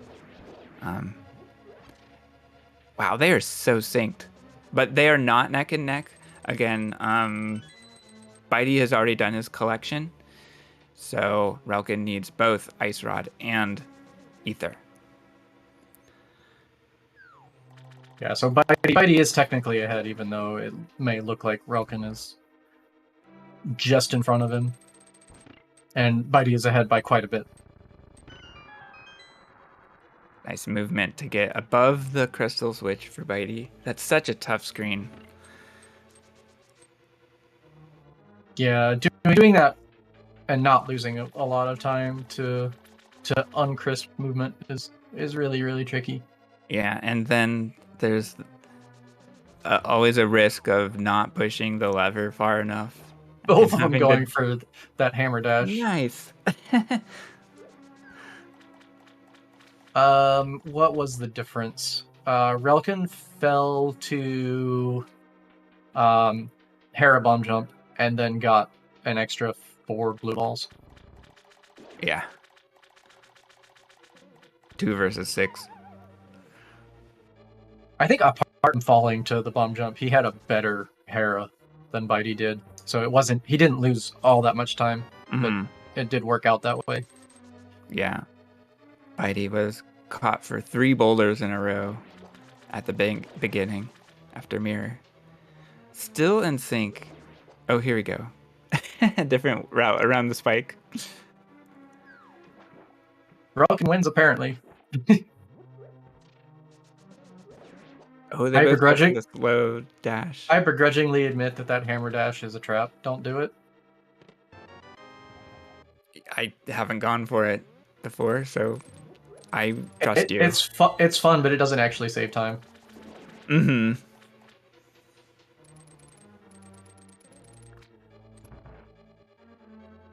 Wow, they are so synced. But they are not neck and neck. Again, Bydey has already done his collection, so Relkin needs both Ice Rod and Ether. Yeah, so Bydey is technically ahead, even though it may look like Relkin is just in front of him. And Bydey is ahead by quite a bit. Nice movement to get above the crystal switch for Bydey. That's such a tough screen. Yeah, doing that and not losing a lot of time to uncrisp movement is really, really tricky. Yeah, and then there's always a risk of not pushing the lever far enough. Both of them going for that hammer dash. Nice. What was the difference? Relkin fell to Hera bomb jump and then got an extra 4 blue balls. Yeah. 2 versus 6. I think apart from falling to the bomb jump, he had a better Hera than Bydey did. So he didn't lose all that much time, but it did work out that way. Yeah. Bydey was caught for 3 boulders in a row at the beginning after mirror. Still in sync. Oh, here we go. A different route around the spike. Relkin wins, apparently. Oh, they both took the slow dash. I begrudgingly admit that hammer dash is a trap. Don't do it. I haven't gone for it before, so I trust you. It's fun, but it doesn't actually save time. Mm-hmm.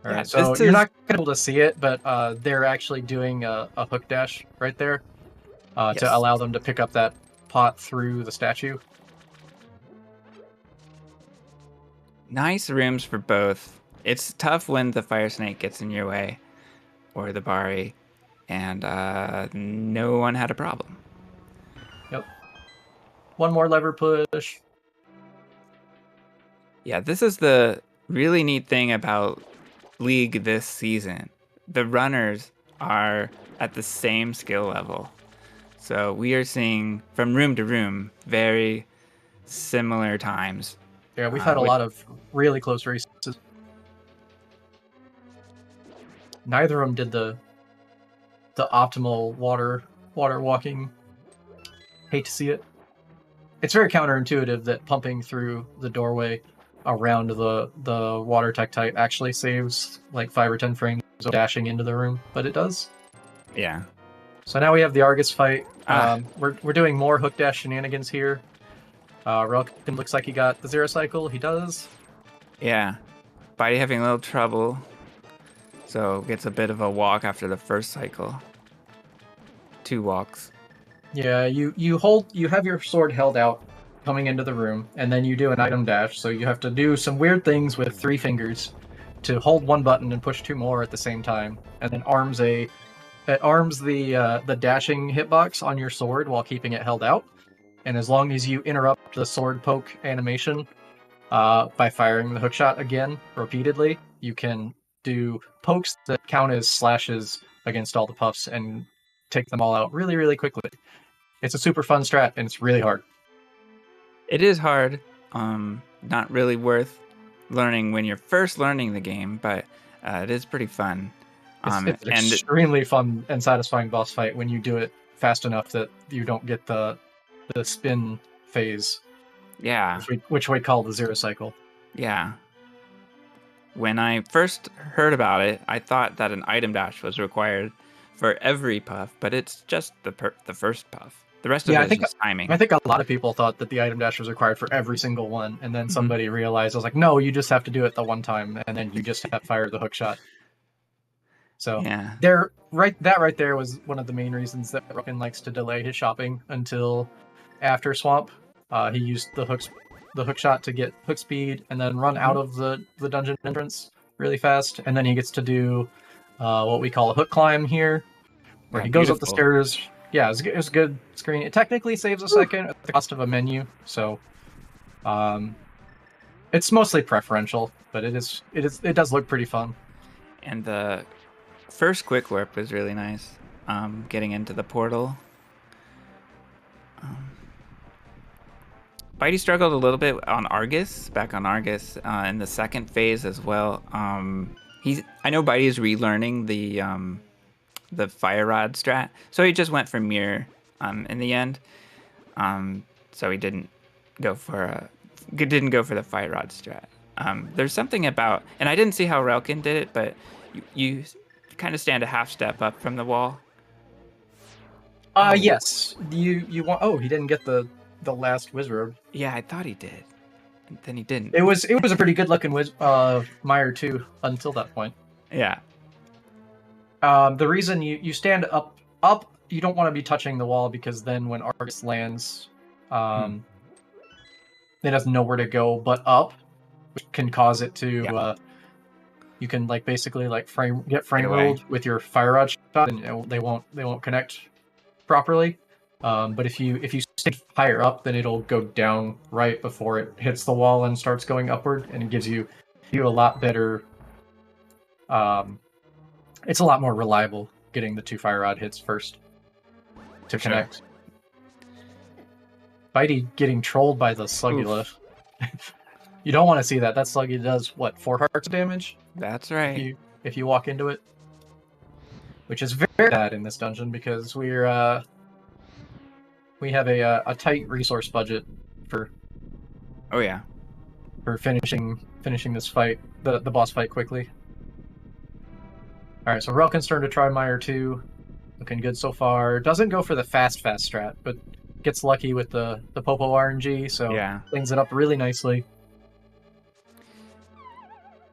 All right, so you're not able to see it, but they're actually doing a hook dash right there to allow them to pick up that pot through the statue. Nice rooms for both. It's tough when the fire snake gets in your way, or the Bari, and no one had a problem. Yep. One more lever push. Yeah, this is the really neat thing about League this season. The runners are at the same skill level. So we are seeing, from room to room, very similar times. Yeah, we've had a lot of really close races. Neither of them did the optimal water walking. Hate to see it. It's very counterintuitive that pumping through the doorway around the water Tektite actually saves like 5 or 10 frames of dashing into the room, but it does. Yeah. So now we have the Argus fight. We're doing more hook dash shenanigans here. Relkin looks like he got the 0 cycle. He does. Yeah. Bydey having a little trouble. So gets a bit of a walk after the first cycle. 2 walks. Yeah, you have your sword held out coming into the room, and then you do an item dash, so you have to do some weird things with 3 fingers to hold 1 button and push 2 more at the same time, and then arms the dashing hitbox on your sword while keeping it held out. and as long as you interrupt the sword poke animation by firing the hookshot again repeatedly, you can do pokes that count as slashes against all the puffs and take them all out really, really quickly. It's a super fun strat, and it's really hard. It is hard. Not really worth learning when you're first learning the game, but it is pretty fun. It's an extremely fun and satisfying boss fight when you do it fast enough that you don't get the spin phase. Yeah. Which we call the zero cycle. Yeah. When I first heard about it, I thought that an item dash was required for every puff, but it's just the first puff. The rest of it is just timing. I think a lot of people thought that the item dash was required for every single one, and then somebody realized, I was like, no, you just have to do it the one time, and then you just have to fire the hook shot. So yeah, that right there was one of the main reasons that Relkin likes to delay his shopping until after Swamp. He used the hook shot to get hook speed, and then run out of the dungeon entrance really fast, and then he gets to do what we call a hook climb here, where he goes up the stairs. Yeah, it was a good screen. It technically saves a second at the cost of a menu, so it's mostly preferential, but it does look pretty fun. And the first quick warp was really nice. Getting into the portal. Bydey struggled a little bit on Argus, back on Argus, in the second phase as well. I know Bydey is relearning the fire rod strat, so he just went for mirror in the end. So he didn't go for the fire rod strat. There's something about, and I didn't see how Relkin did it, but you kind of stand a half step up from the wall. Yes. You want? Oh, he didn't get the last wizard. Yeah, I thought he did. And then he didn't. It was a pretty good looking Meyer too until that point. Yeah. The reason you stand up, you don't want to be touching the wall, because then when Argus lands, it doesn't know where to go but up, which can cause it to. You can basically get frame rolled with your fire rod shot, and they won't connect properly. But if you stay higher up, then it'll go down right before it hits the wall and starts going upward, and it gives you a lot better. It's a lot more reliable getting the 2 fire rod hits first to connect. Bydey getting trolled by the Slugula. You don't want to see that. That Slugula does, 4 hearts of damage? That's right. If you walk into it. Which is very bad in this dungeon, because we have a tight resource budget for... Oh yeah. For finishing this fight, the boss fight quickly. Alright, so Relkin's turn to try Meyer 2. Looking good so far. Doesn't go for the fast strat, but gets lucky with the Popo RNG, so cleans it up really nicely.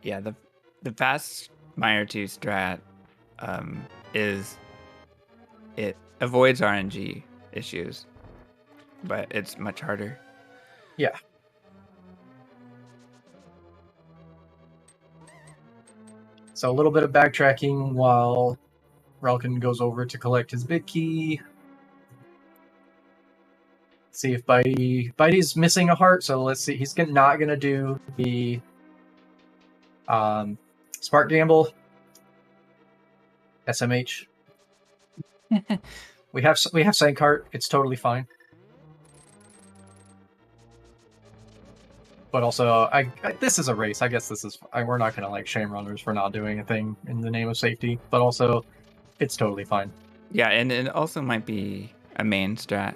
Yeah, the fast Meyer 2 strat is it avoids RNG issues, but it's much harder. Yeah. So a little bit of backtracking while Relkin goes over to collect his big key. See if Bydey's missing a heart, so let's see. He's not going to do the Spark Gamble. SMH. we have Sankart. It's totally fine. But also, this is a race. I guess we're not going to shame runners for not doing a thing in the name of safety. But also, it's totally fine. Yeah, and it also might be a main strat.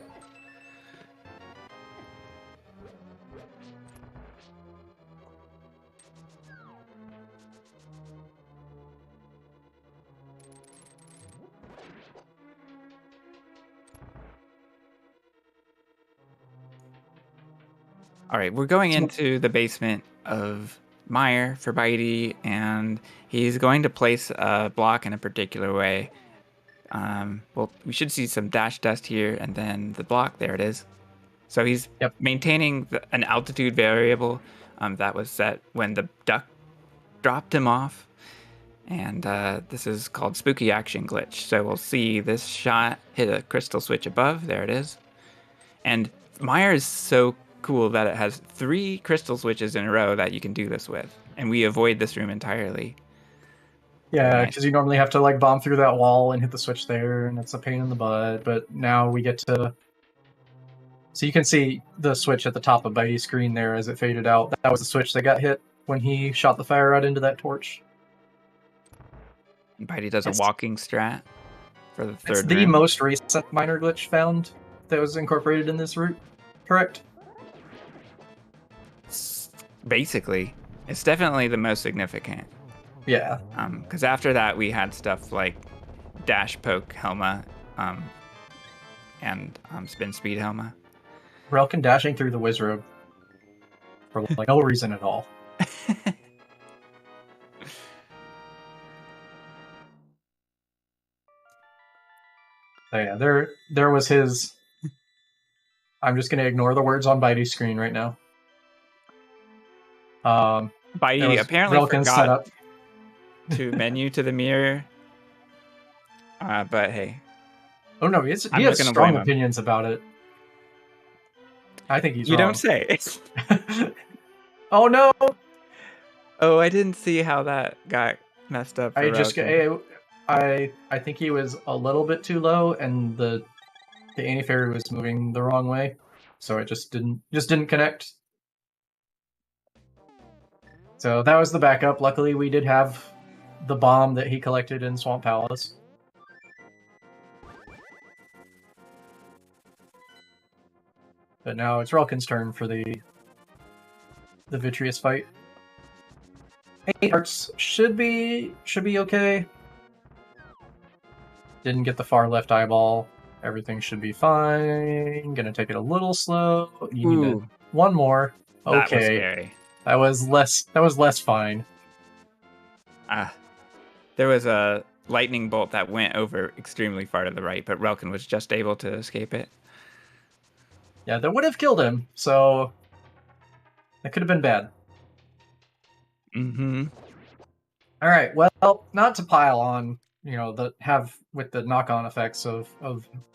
All right, we're going into the basement of Meyer for Bydey, and he's going to place a block in a particular way. Well, we should see some dash dust here, and then the block, there it is. So he's maintaining an altitude variable that was set when the duck dropped him off. And this is called Spooky Action Glitch. So we'll see this shot hit a crystal switch above. There it is. And Mire is so cool that it has 3 crystal switches in a row that you can do this with, and we avoid this room entirely. Yeah, because you normally have to like bomb through that wall and hit the switch there, and it's a pain in the butt. But now we get to. So you can see the switch at the top of Bydey's screen there as it faded out. That was the switch that got hit when he shot the fire out into that torch. Bydey does a walking strat for the third It's the room. most recent minor glitch found that was incorporated in this route, correct? Basically, it's definitely the most significant. Yeah. Because after that we had stuff like dash poke Helma, and spin speed Helma. Relkin dashing through the wizard for like no reason at all. So yeah, there was his. I'm just gonna ignore the words on Bydey's screen right now. Bydey apparently Relkin's forgot setup to menu to the mirror. But hey. Oh no, he has strong opinions about it. I think he's wrong. You don't say. Oh no! Oh, I didn't see how that got messed up. I think he was a little bit too low, and the anti-fairy was moving the wrong way, so it just didn't connect. So that was the backup. Luckily, we did have the bomb that he collected in Swamp Palace. But now it's Relkin's turn for the Vitreous fight. 8 hearts should be okay. Didn't get the far left eyeball. Everything should be fine. Gonna take it a little slow. You need one more. Okay. That was scary. That was less fine. There was a lightning bolt that went over extremely far to the right, but Relkin was just able to escape it. Yeah, that would have killed him, so that could have been bad. Mm-hmm. All right, well, not to pile on, with the knock-on effects of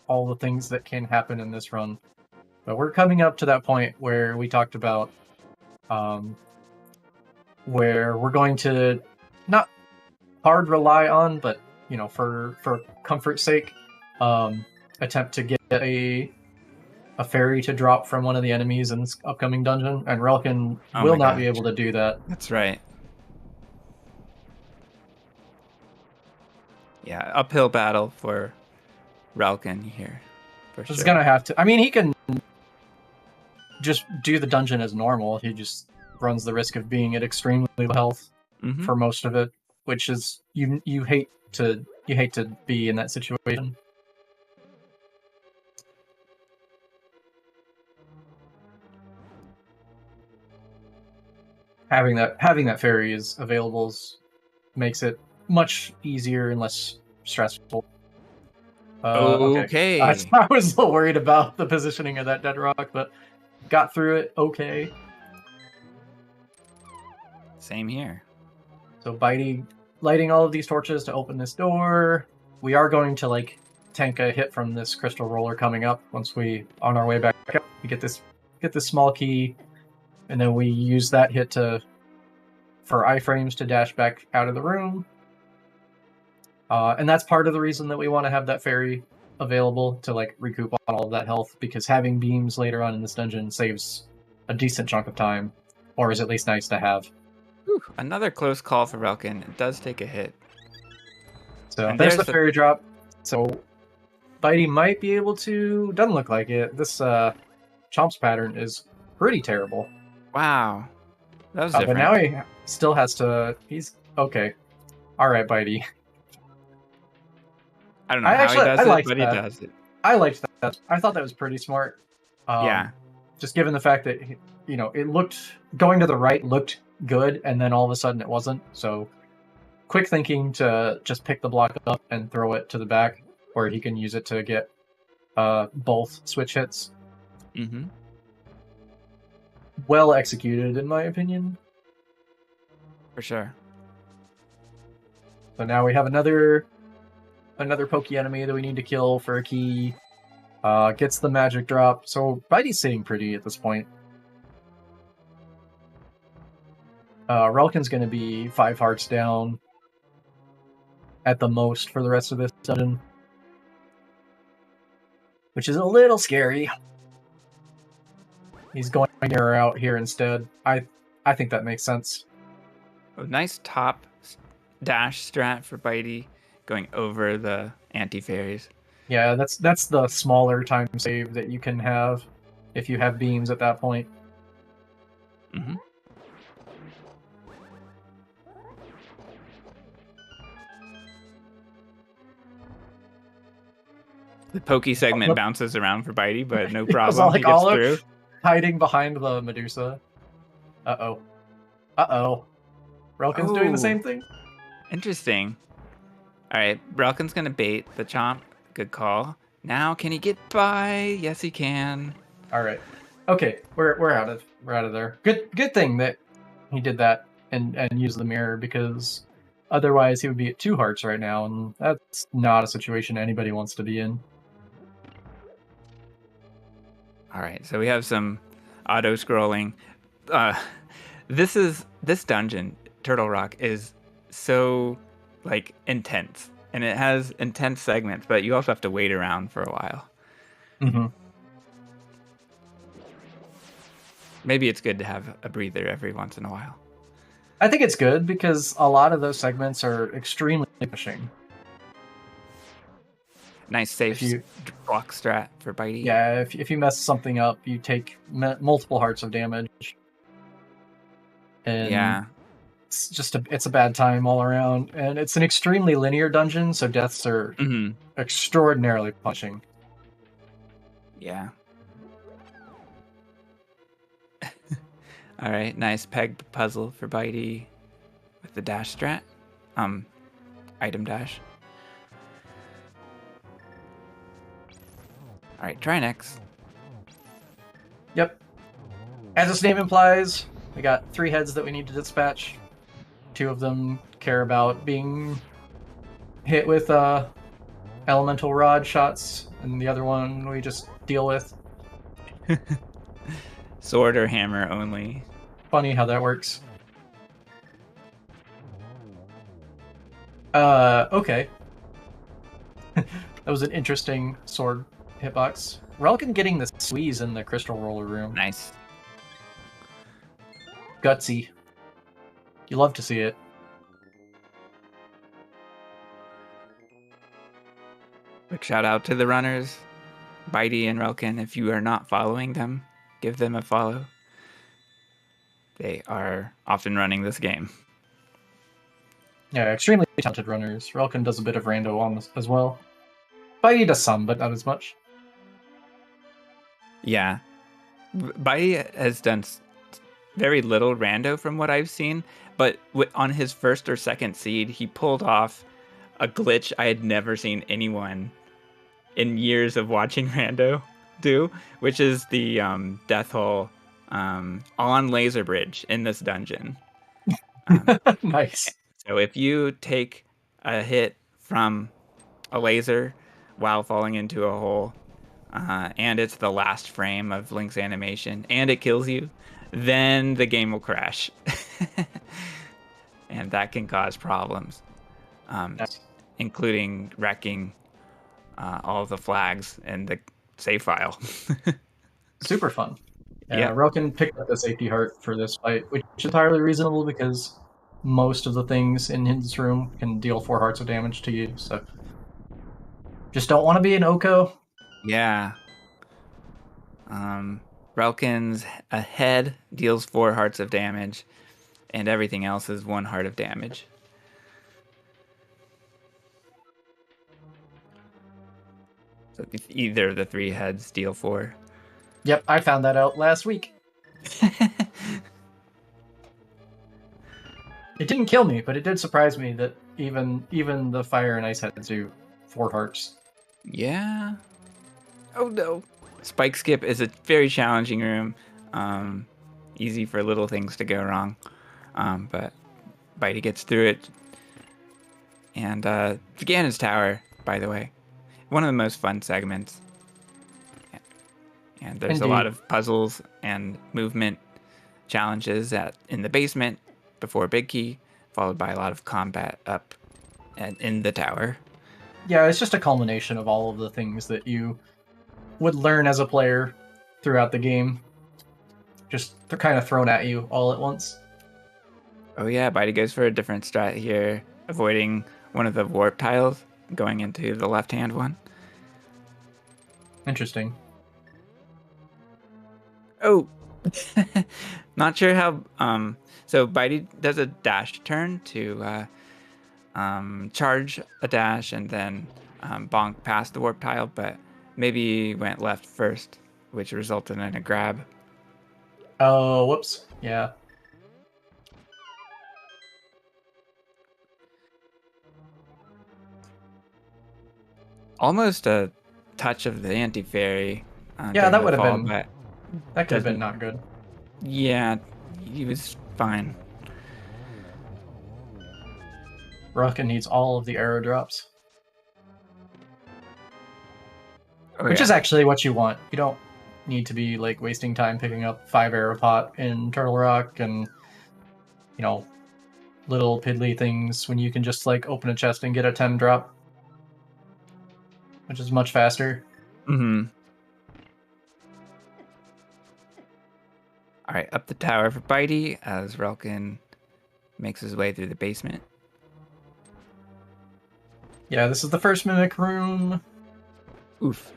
all the things that can happen in this run, but we're coming up to that point where we talked about, where we're going to not hard rely on, but for comfort's sake, attempt to get a fairy to drop from one of the enemies in this upcoming dungeon, and Relkin will not be able to do that. That's right. Yeah, uphill battle for Relkin here. He's gonna have to. I mean, he can just do the dungeon as normal. He just runs the risk of being at extremely low health for most of it, which is you hate to be in that situation. Having that fairy is available makes it much easier and less stressful. Okay. I was a little worried about the positioning of that dead rock, but got through it okay. Same here. So Bydey lighting all of these torches to open this door. We are going to tank a hit from this crystal roller coming up once we on our way back up. We get this small key, and then we use that hit for iframes to dash back out of the room. And that's part of the reason that we want to have that fairy available to recoup on all of that health, because having beams later on in this dungeon saves a decent chunk of time, or is at least nice to have. Whew, another close call for Relkin. It does take a hit. So and there's the fairy drop. So Bydey might be able to. Doesn't look like it. This Chomp's pattern is pretty terrible. Wow. That was different. But now he still has to. He's okay. All right, Bydey. I don't know how he does it, but he does it. I liked that. I thought that was pretty smart. Yeah. Just given the fact that it looked going to the right looked good, and then all of a sudden it wasn't. So quick thinking to just pick the block up and throw it to the back, where he can use it to get both switch hits. Mm-hmm. Well executed, in my opinion. For sure. So now we have another pokey enemy that we need to kill for a key. Gets the magic drop. So Bydey's sitting pretty at this point. Relkin's going to be 5 hearts down at the most for the rest of this dungeon, which is a little scary. He's going Hera out here instead. I think that makes sense. A nice top dash strat for Bydey, going over the anti-fairies. Yeah, that's the smaller time save that you can have if you have beams at that point. Mm-hmm. The pokey segment bounces around for Bydey, but no problem. He gets through. Hiding behind the Medusa. Uh-oh. Uh-oh. Relkin's doing the same thing? Interesting. All right, Relkin's going to bait the chomp. Good call. Now, can he get by? Yes, he can. All right. Okay, we're out of there. Good thing that he did that and used the mirror, because otherwise he would be at 2 hearts right now, and that's not a situation anybody wants to be in. All right, so we have some auto scrolling. This dungeon, Turtle Rock, is so like intense, and it has intense segments, but you also have to wait around for a while. Mm-hmm. Maybe it's good to have a breather every once in a while. I think it's good because a lot of those segments are extremely pushing. Nice safe block strat for Bydey. Yeah, if you mess something up, you take multiple hearts of damage. And yeah, it's a bad time all around, and it's an extremely linear dungeon, so deaths are extraordinarily punishing. Yeah. All right, nice peg puzzle for Bydey with the dash strat, item dash. All right, try next. Yep. As its name implies, we got 3 heads that we need to dispatch. 2 of them care about being hit with elemental rod shots, and the other one we just deal with. Sword or hammer only. Funny how that works. Okay. That was an interesting sword hitbox. Relkin getting the squeeze in the crystal roller room. Nice. Gutsy. You love to see it. Quick shout out to the runners, Bydey and Relkin. If you are not following them, give them a follow. They are often running this game. Yeah, extremely talented runners. Relkin does a bit of rando on this as well. Bydey does some, but not as much. Yeah. Bydey has done very little rando from what I've seen, but on his first or second seed, he pulled off a glitch I had never seen anyone in years of watching rando do, which is the death hole on laser bridge in this dungeon. Nice. So if you take a hit from a laser while falling into a hole, and it's the last frame of Link's animation, and it kills you, then the game will crash. And that can cause problems, including wrecking all of the flags in the save file. Super fun. Yeah, Relkin picked up the safety heart for this fight, which is entirely reasonable because most of the things in his room can deal 4 hearts of damage to you, so just don't want to be an Oko. Yeah. Relkin's head deals 4 hearts of damage, and everything else is 1 heart of damage. So either of the 3 heads deal 4. Yep, I found that out last week. It didn't kill me, but it did surprise me that even the fire and ice heads do 4 hearts. Yeah. Oh no. Spike skip is a very challenging room. Easy for little things to go wrong. But Bydey gets through it. And Ganon's Tower, by the way. One of the most fun segments. And there's Indeed. a lot of puzzles and movement challenges in the basement before Big Key, followed by a lot of combat up and in the tower. Yeah, it's just a culmination of all of the things that you would learn as a player throughout the game. Just they're kind of thrown at you all at once. Oh yeah, Bydey goes for a different strat here, avoiding one of the warp tiles, going into the left-hand one. Interesting. Oh, not sure how. So Bydey does a dash turn to charge a dash and then bonk past the warp tile, but maybe he went left first, which resulted in a grab. Oh, whoops. Yeah. Almost a touch of the anti-fairy. Yeah, that would have been. But that could have been not good. Yeah, he was fine. Relkin needs all of the arrow drops. Oh, Which yeah. is actually what you want. You don't need to be like wasting time picking up 5 arrow pot in Turtle Rock and, you know, little piddly things when you can just like open a chest and get a 10 drop, which is much faster. Mm-hmm. All right, up the tower for Bydey as Relkin makes his way through the basement. Yeah, this is the first mimic room. Oof.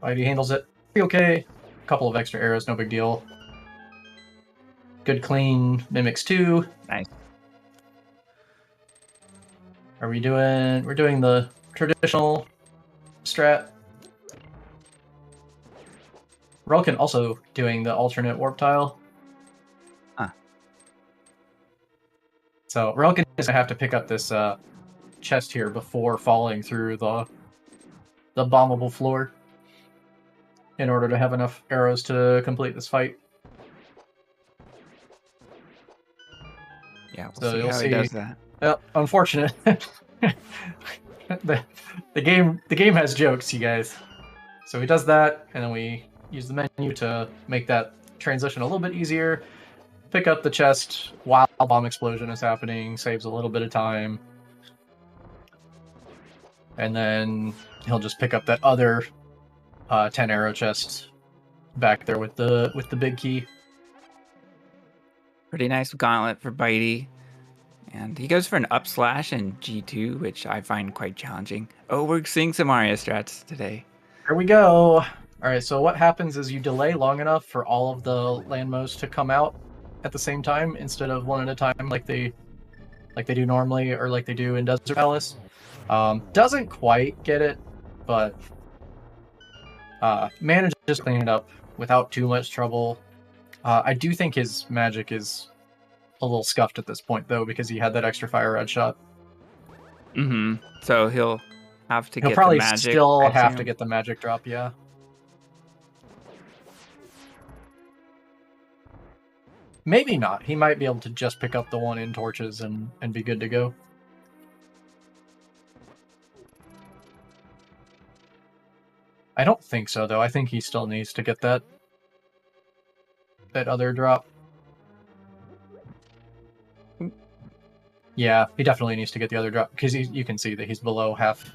Bydey handles it. Pretty okay. A couple of extra arrows, no big deal. Good clean mimics 2. Nice. Are we doing... We're doing the traditional strat. Relkin also doing the alternate warp tile. Huh. So Relkin is gonna have to pick up this chest here before falling through the bombable floor in order to have enough arrows to complete this fight. Yeah, So we'll you'll see how see- he does that. Well, unfortunate. the game has jokes, you guys. So he does that, and then we use the menu to make that transition a little bit easier. Pick up the chest while bomb explosion is happening, saves a little bit of time. And then he'll just pick up that other 10 arrow chest back there with the big key. Pretty nice gauntlet for Bydey. And he goes for an up slash in G2, which I find quite challenging. Oh, we're seeing some Aria strats today. Here we go. Alright, so what happens is you delay long enough for all of the landmos to come out at the same time instead of one at a time like they do normally or like they do in Desert Palace. Doesn't quite get it, but manages to clean it up without too much trouble. I do think his magic is a little scuffed at this point, though, because he had that extra fire red shot. Mm-hmm. So he'll have to He'll get probably the magic. still I have to assume. get the magic drop, yeah. Maybe not. He might be able to just pick up the one in torches and be good to go. I don't think so, though. I think he still needs to get that other drop. Yeah, he definitely needs to get the other drop because you can see that he's below half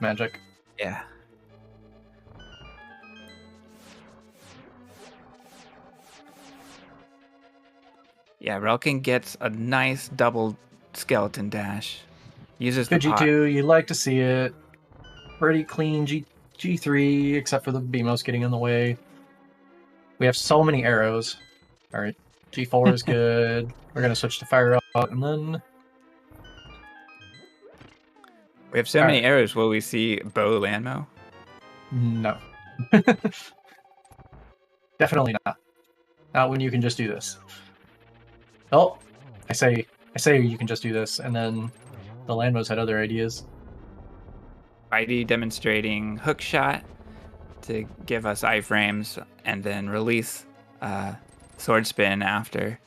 magic. Yeah. Yeah, Relkin gets a nice double skeleton dash. Uses the Good pot. G2, you like to see it. Pretty clean G3, except for the BMOS getting in the way. We have so many arrows. Alright, G4 is good. We're going to switch to fire out, and then... We have so many arrows. Will we see bow landmo? No. Definitely not. Not when you can just do this. Oh, I say you can just do this, and then the Landmos had other ideas. Bydey demonstrating hook shot to give us iframes, and then release sword spin after.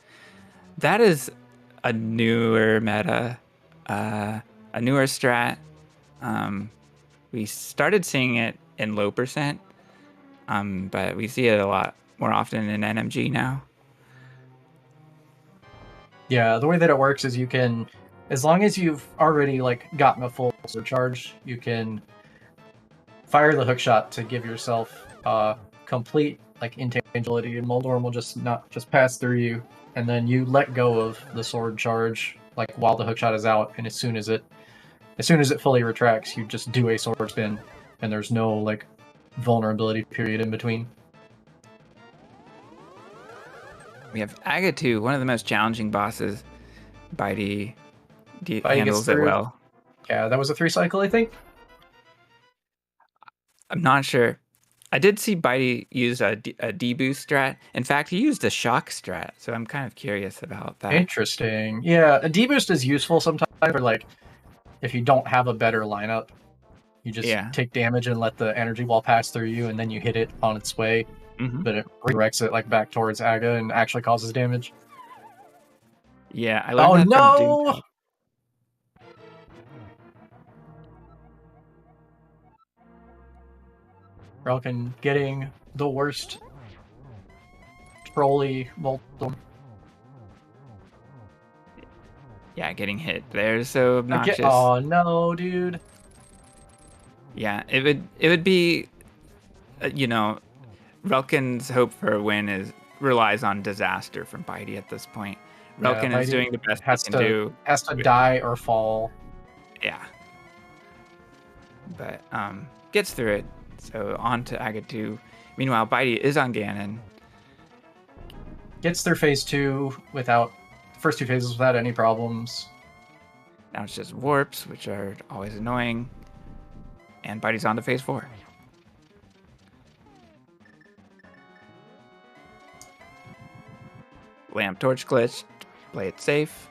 That is a newer meta, a newer strat. We started seeing it in low percent, but we see it a lot more often in NMG now. Yeah, the way that it works is you can, as long as you've already like gotten a full surcharge, you can fire the hookshot to give yourself complete like intangibility, and Moldorm will just pass through you, and then you let go of the sword charge like while the hookshot is out, and as soon as it fully retracts, you just do a sword spin, and there's no like vulnerability period in between. We have Agatu, one of the most challenging bosses. Bydey Bydey handles it well. Yeah, that was a 3 cycle, I think. I'm not sure. I did see Bydey use a deboost strat. In fact, he used a shock strat, so I'm kind of curious about that. Interesting. Yeah, a deboost is useful sometimes, or like if you don't have a better lineup, you just take damage and let the energy wall pass through you, and then you hit it on its way. Mm-hmm. But it redirects it like back towards Aga and actually causes damage. Yeah, I learned that from Doom. Relkin getting the worst trolley Voltum. Yeah, getting hit there is so obnoxious. Oh no, dude. Yeah, it would be, Relkin's hope for a win relies on disaster from Bydey at this point. Relkin is doing the best he can do. Has to die or fall. Yeah. But gets through it. So on to Agatu. Meanwhile, Bydey is on Ganon. Gets through phase 2 without the first 2 phases without any problems. Now it's just warps, which are always annoying. And Bydey's on to phase 4. Lamp torch glitch, play it safe.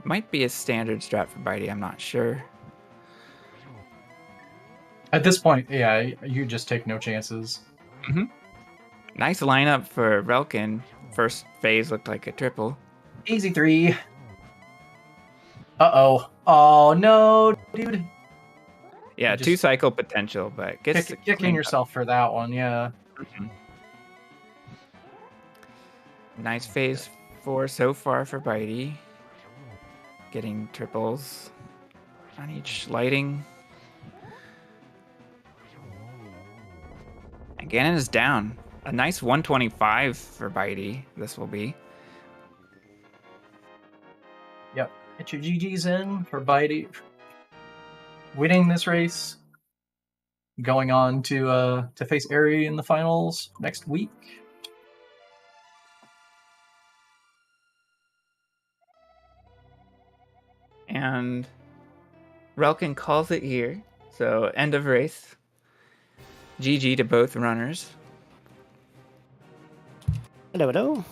Might be a standard strat for Bydey, I'm not sure. At this point, yeah, you just take no chances. Mm-hmm. Nice lineup for Relkin. First phase looked like a triple. Easy 3. Uh-oh. Oh, no, dude. Yeah, 2 cycle potential, but gets kicking yourself for that one, yeah. Mm-hmm. Nice phase 4 so far for Bydey. Getting triples on each lighting. And Ganon is down. A nice 125 for Bydey, this will be. Yep. Get your GGs in for Bydey. Winning this race. Going on to face Eri in the finals next week. And Relkin calls it here. So end of race. GG to both runners. Hello, hello.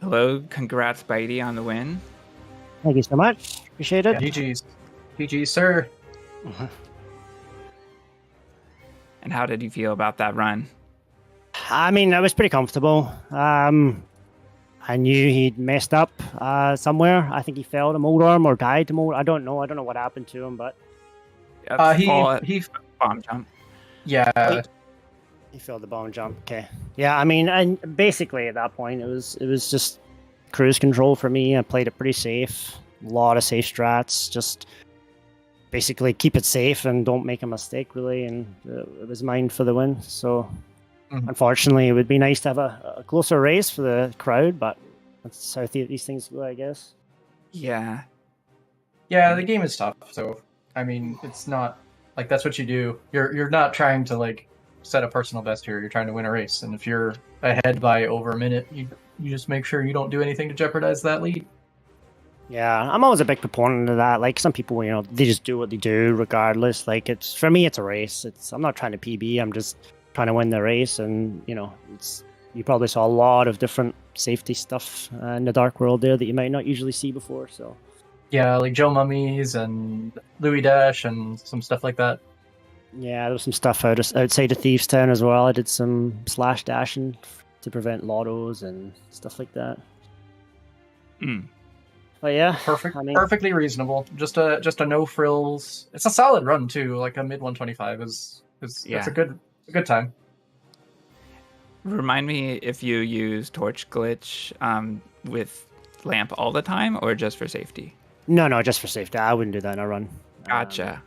Hello, congrats Bydey on the win. Thank you so much. Appreciate it. Yeah, GG's. GG's, sir. Uh-huh. And how did you feel about that run? I mean, I was pretty comfortable. I knew he'd messed up somewhere. I think he fell to Moldorm or died to Moldorm. I don't know what happened to him, but He bomb jump. Yeah. He failed the bomb jump. Okay. Yeah, I mean, and basically at that point, it was just cruise control for me. I played it pretty safe. A lot of safe strats. Just basically keep it safe and don't make a mistake, really. And it was mine for the win. So, unfortunately, it would be nice to have a closer race for the crowd, but that's how these things go, I guess. Yeah. Yeah, the game is tough. So, I mean, it's not like that's what you do. You're not trying to like set a personal best here. You're trying to win a race, and if you're ahead by over a minute, you just make sure you don't do anything to jeopardize that lead. Yeah, I'm always a big proponent of that. Like some people, they just do what they do regardless. Like for me, it's a race. I'm not trying to PB. I'm just trying to win the race, and you probably saw a lot of different safety stuff in the Dark World there that you might not usually see before. So. Yeah, like Joe Mummies and Louis Dash and some stuff like that. Yeah, there was some stuff outside of Thieves Town as well. I did some slash dashing to prevent lottos and stuff like that. But yeah, perfectly reasonable. Just a no frills. It's a solid run too. Like a mid 125 is it's a good time. Remind me if you use torch glitch with lamp all the time or just for safety? No, just for safety. I wouldn't do that in a run. Gotcha.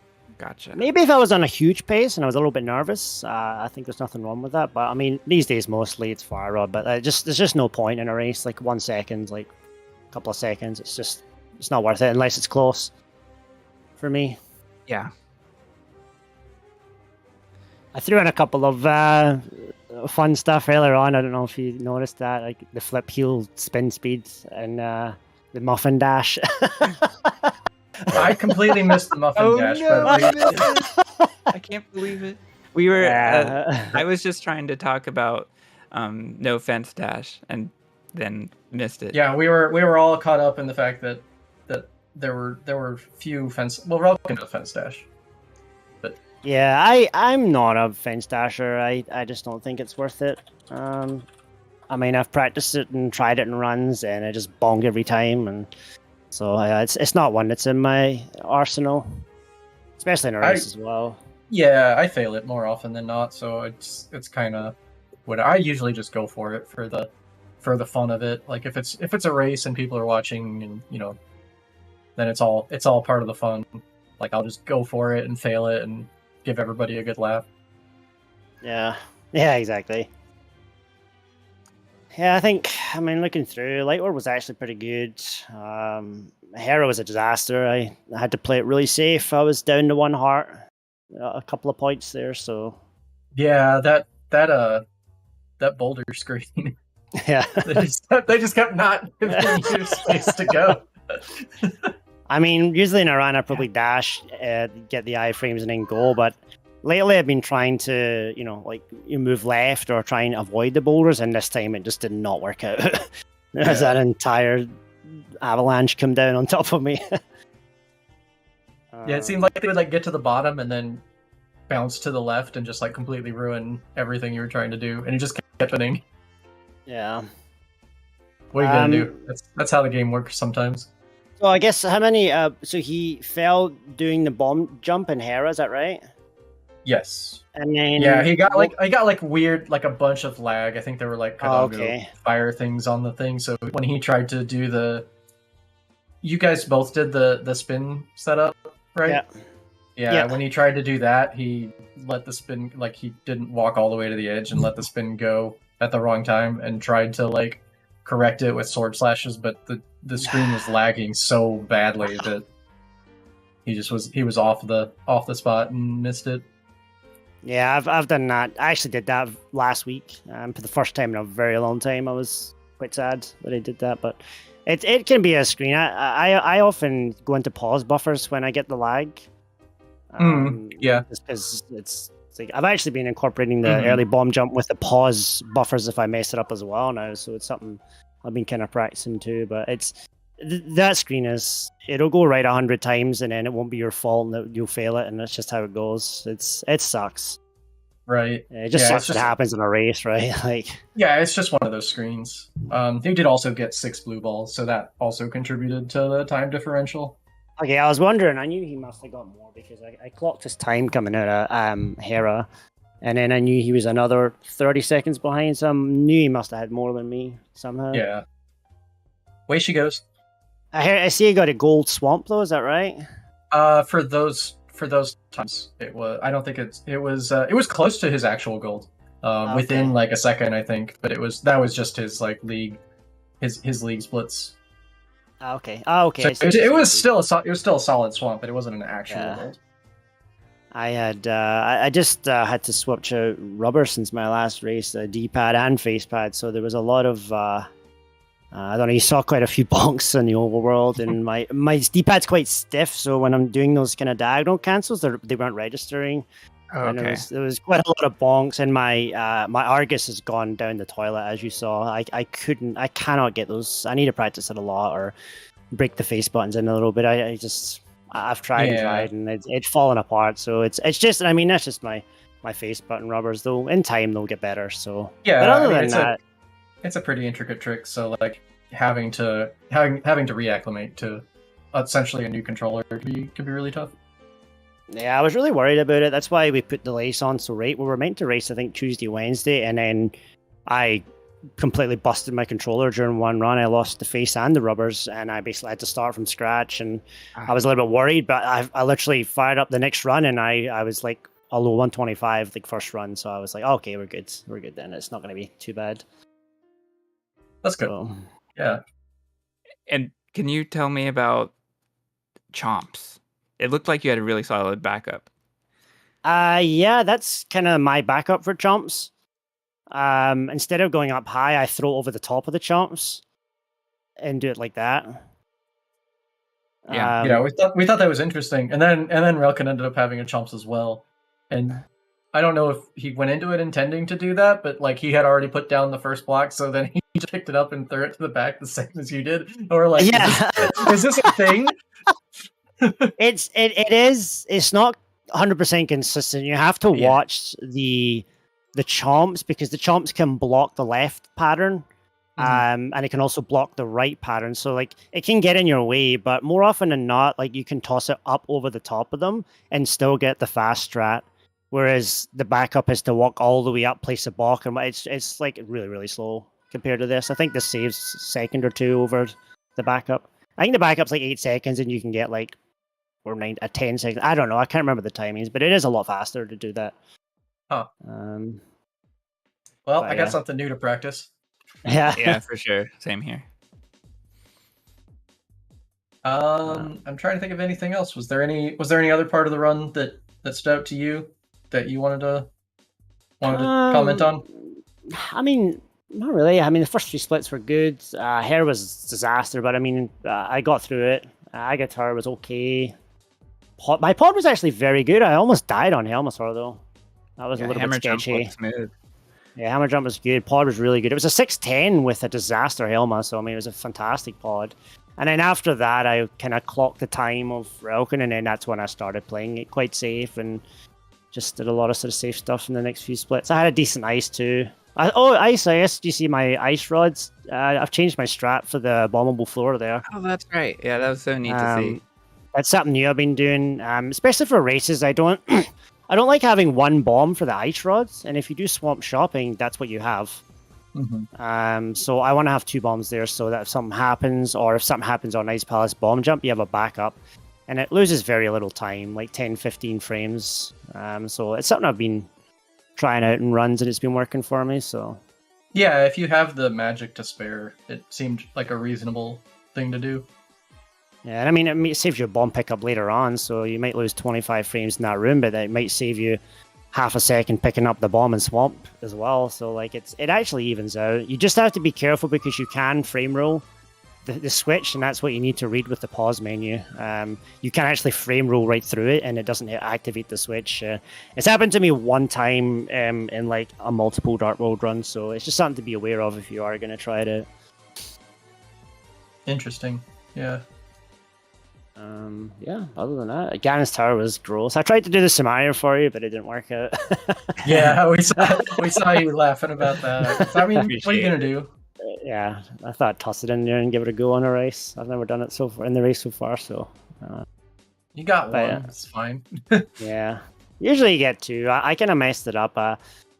Maybe if I was on a huge pace and I was a little bit nervous, I think there's nothing wrong with that. But I mean, these days mostly it's fire rod. But there's just no point in a race. Like 1 second, like a couple of seconds. It's not worth it unless it's close. For me. Yeah. I threw in a couple of fun stuff earlier on. I don't know if you noticed that, like the flip heel spin speed and the muffin dash. I completely missed the muffin dash. No, But I can't believe it. We were. I was just trying to talk about no fence dash, and then missed it. yeah, we were all caught up in the fact that there were few fence. Well, Relkin did a fence dash. Yeah, I'm not a fence dasher. I just don't think it's worth it. I mean, I've practiced it and tried it in runs, and I just bong every time, and so it's not one that's in my arsenal, especially in a race as well. Yeah, I fail it more often than not, so it's kind of what I usually just go for it for the fun of it. Like if it's a race and people are watching, and then it's all part of the fun. Like I'll just go for it and fail it and give everybody a good laugh. Yeah, exactly. Yeah, I mean, looking through, Lightward was actually pretty good. Hera was a disaster. I had to play it really safe. I was down to 1 heart, a couple of points there, so... Yeah, that boulder screen. Yeah. they just kept not giving you space to go. I mean, usually in a run, I probably dash, get the iframes and then go, but lately I've been trying to, you move left or try and avoid the boulders, and this time it just did not work out. There's that entire avalanche come down on top of me. Yeah, it seemed like they would get to the bottom and then bounce to the left and just completely ruin everything you were trying to do, and it just kept happening. Yeah. What are you gonna do? That's how the game works sometimes. So I guess how many? So he fell doing the bomb jump in Hera, is that right? Yes. And then he got weird, a bunch of lag. I think there were fire things on the thing. So when he tried to do you guys both did the spin setup, right? Yeah. When he tried to do that, he let the spin he didn't walk all the way to the edge and let the spin go at the wrong time and tried to correct it with sword slashes, but the screen was lagging so badly that he was off the spot and missed it. Yeah, I've done that. I actually did that last week for the first time in a very long time. I was quite sad that I did that, but it can be a screen. I often go into pause buffers when I get the lag. Yeah, just because it's I've actually been incorporating the early bomb jump with the pause buffers if I mess it up as well now. So it's something I've been kind of practicing too. But that screen it'll go right 100 times and then it won't be your fault and you'll fail it, and that's just how it goes. It sucks. Right. It just sucks. It happens in a race, right? Yeah, it's just one of those screens. They did also get 6 blue balls, so that also contributed to the time differential. Okay, I was wondering. I knew he must have got more because I clocked his time coming out of Hera, and then I knew he was another 30 seconds behind, so I knew he must have had more than me somehow. Yeah. Way she goes. I see he got a gold swamp though. Is that right? For those times, it was. I don't think it was close to his actual gold. Within a second, I think, but that was just his league, his league splits. Okay. So it was still a solid swamp, but it wasn't an actual gold. I just had to switch out rubber since my last race, D-pad and face pad. So there was a lot of I don't know. You saw quite a few bonks in the overworld, and my D-pad's quite stiff. So when I'm doing those kind of diagonal cancels, they weren't registering. Okay. And there was quite a lot of bonks, and my Argus has gone down the toilet, as you saw. I cannot get those. I need to practice it a lot or break the face buttons in a little bit. I've tried and tried, and it's fallen apart. So it's just, I mean, that's just my face button rubbers. Though in time they'll get better. So yeah, but other than that, it's a pretty intricate trick. So having to reacclimate to essentially a new controller could be really tough. Yeah, I was really worried about it. That's why we put the lace on so late. We were meant to race, I think, Tuesday, Wednesday, and then I completely busted my controller during one run. I lost the face and the rubbers, and I basically had to start from scratch. And I was a little bit worried, but I literally fired up the next run, and I was like a low 125 like first run. So I was like, okay, we're good. We're good then. It's not going to be too bad. That's good. So, Yeah. And can you tell me about chomps? It looked like you had a really solid backup. yeah, that's kind of my backup for chomps. Instead of going up high, I throw over the top of the chomps and do it like that. Yeah, we thought that was interesting, and then relkin ended up having a chomps as well, and I don't know if he went into it intending to do that, but like he had already put down the first block, so then he just picked it up and threw it to the back the same as you did, or like, yeah, is this a thing? it is. It's not 100% consistent. You have to watch the chomps, because the chomps can block the left pattern. And it can also block the right pattern. So like it can get in your way, but more often than not, like you can toss it up over the top of them and still get the fast strat. Whereas the backup is to walk all the way up, place a block, and it's like really, really slow compared to this. I think this saves a second or two over the backup. I think the backup's like 8 seconds, and you can get like 10 seconds. I don't know. I can't remember the timings, but it is a lot faster to do that. Huh. Well, I got something new to practice. Yeah, for sure. Same here. I'm trying to think of anything else. Was there any other part of the run that stood out to you that you wanted to comment on? I mean, not really. I mean, the first 3 splits were good. Hera was a disaster, but I mean, I got through it. Agatar was okay. My pod was actually very good. I almost died on Helmasaur though. That was a little bit sketchy. Smooth. Yeah, Hammer Jump was good. Pod was really good. It was a 610 with a disaster Helma, so I mean, it was a fantastic pod. And then after that, I kind of clocked the time of relkin, and then that's when I started playing it quite safe and just did a lot of sort of safe stuff in the next few splits. I had a decent ice too. Ice! I guess. Do you see my ice rods? I've changed my strat for the bombable floor there. Oh, that's right. Yeah, that was so neat to see. That's something new I've been doing, especially for races. I don't like having one bomb for the ice rods, and if you do swamp shopping, that's what you have. So I want to have 2 bombs there, so that if something happens, or if something happens on Ice Palace bomb jump, you have a backup. And it loses very little time, like 10-15 frames. So it's something I've been trying out in runs, and it's been working for me. So yeah, if you have the magic to spare, it seemed like a reasonable thing to do. Yeah, and I mean, it saves you a bomb pickup later on, so you might lose 25 frames in that room, but it might save you half a second picking up the bomb and swamp as well. So like it actually evens out. You just have to be careful, because you can frame roll the switch, and that's what you need to read with the pause menu. You can actually frame roll right through it, and it doesn't activate the switch. It's happened to me one time in like a multiple Dark World run, so it's just something to be aware of if you are going to try it out. Interesting. Yeah. Yeah, other than that, Ganon's Tower was gross. I tried to do the Samaria for you, but it didn't work out. Yeah, we saw you laughing about that. I mean, what are you going to do? Yeah, I thought I'd toss it in there and give it a go on a race. I've never done it so far in the race so far, so... you got one, it's fine. Yeah, usually you get 2. I kind of messed it up,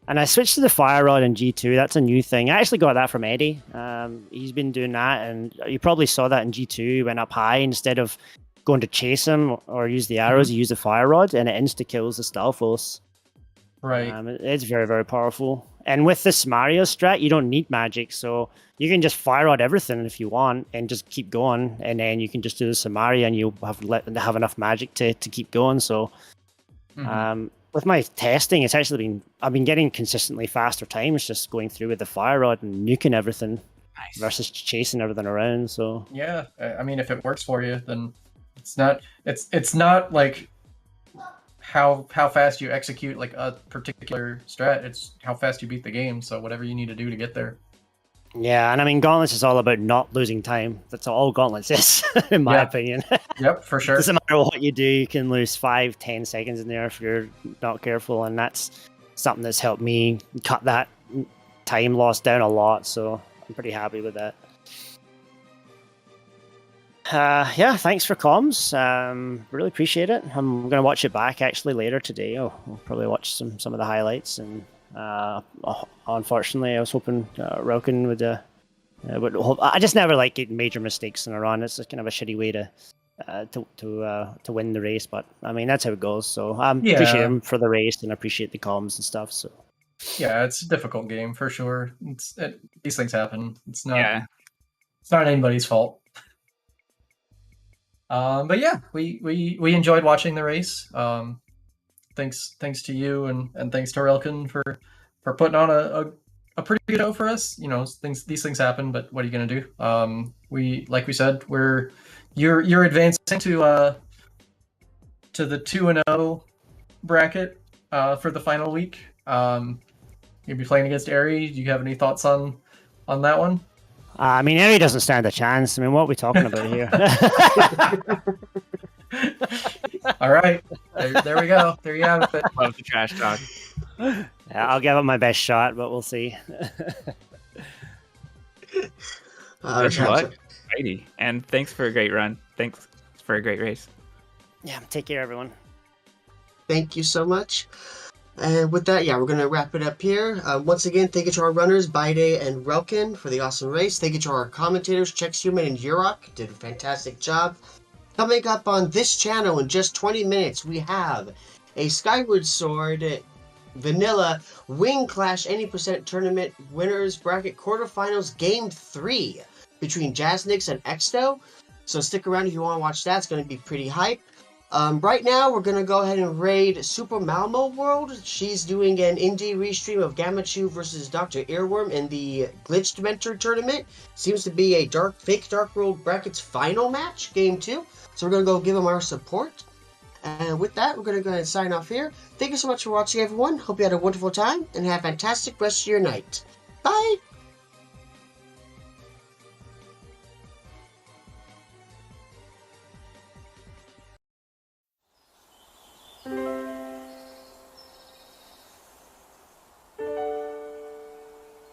and I switched to the Fire Rod in G2. That's a new thing. I actually got that from Eddie. He's been doing that, and you probably saw that in G2. He went up high. Instead of going to chase him or use the arrows, he used the Fire Rod, and it insta-kills the Stalfos. Right. It's very, very powerful. And with this Mario strat, you don't need magic, so you can just Fire Rod everything if you want and just keep going, and then you can just do the Samaria and you'll have enough magic to keep going. So with my testing, I've been getting consistently faster times just going through with the Fire Rod and nuking everything versus chasing everything around. So yeah, I mean, if it works for you, then it's not like how fast you execute like a particular strat. It's how fast you beat the game. So whatever you need to do to get there. Yeah, and I mean, Gauntlets is all about not losing time. That's all Gauntlets is, in my opinion. Yep, for sure. Doesn't matter what you do, you can lose 5-10 seconds in there if you're not careful, and that's something that's helped me cut that time loss down a lot, so I'm pretty happy with that. Yeah, thanks for comms. Really appreciate it. I'm going to watch it back actually later today. We'll probably watch some of the highlights, and Unfortunately, I was hoping relkin would. I just never like getting major mistakes in a run. It's just kind of a shitty way to win the race. But I mean, that's how it goes. So I appreciate him for the race and appreciate the comms and stuff. So yeah, it's a difficult game for sure. These things happen. It's not. Yeah. It's not anybody's fault. But yeah, we enjoyed watching the race. Thanks to you and thanks to relkin for putting on a pretty good show for us. You know, these things happen, but what are you gonna do? Like we said, you're advancing to the 2-0 bracket for the final week. You'll be playing against Ari. Do you have any thoughts on that one? I mean, Ari doesn't stand a chance. I mean, what are we talking about here? All right, there we go. There you have it. Love the trash talk. Yeah, I'll give it my best shot, but we'll see. Good luck, Bydey. And thanks for a great run. Thanks for a great race. Yeah, take care, everyone. Thank you so much. And with that, yeah, we're going to wrap it up here. Once again, thank you to our runners, Bydey and relkin, for the awesome race. Thank you to our commentators, Checksuman and Urok. Did a fantastic job. Coming up on this channel in just 20 minutes, we have a Skyward Sword Vanilla Wing Clash Any Percent Tournament Winners Bracket Quarterfinals Game 3 between Jaznix and Exto. So stick around if you want to watch that. It's going to be pretty hype. Right now, we're going to go ahead and raid Super Malmo World. She's doing an indie restream of Gamachu versus Dr. Earworm in the Glitched Mentor Tournament. Seems to be a fake Dark World Brackets final match, Game 2. So we're going to go give them our support. And with that, we're going to go ahead and sign off here. Thank you so much for watching, everyone. Hope you had a wonderful time and have a fantastic rest of your night. Bye!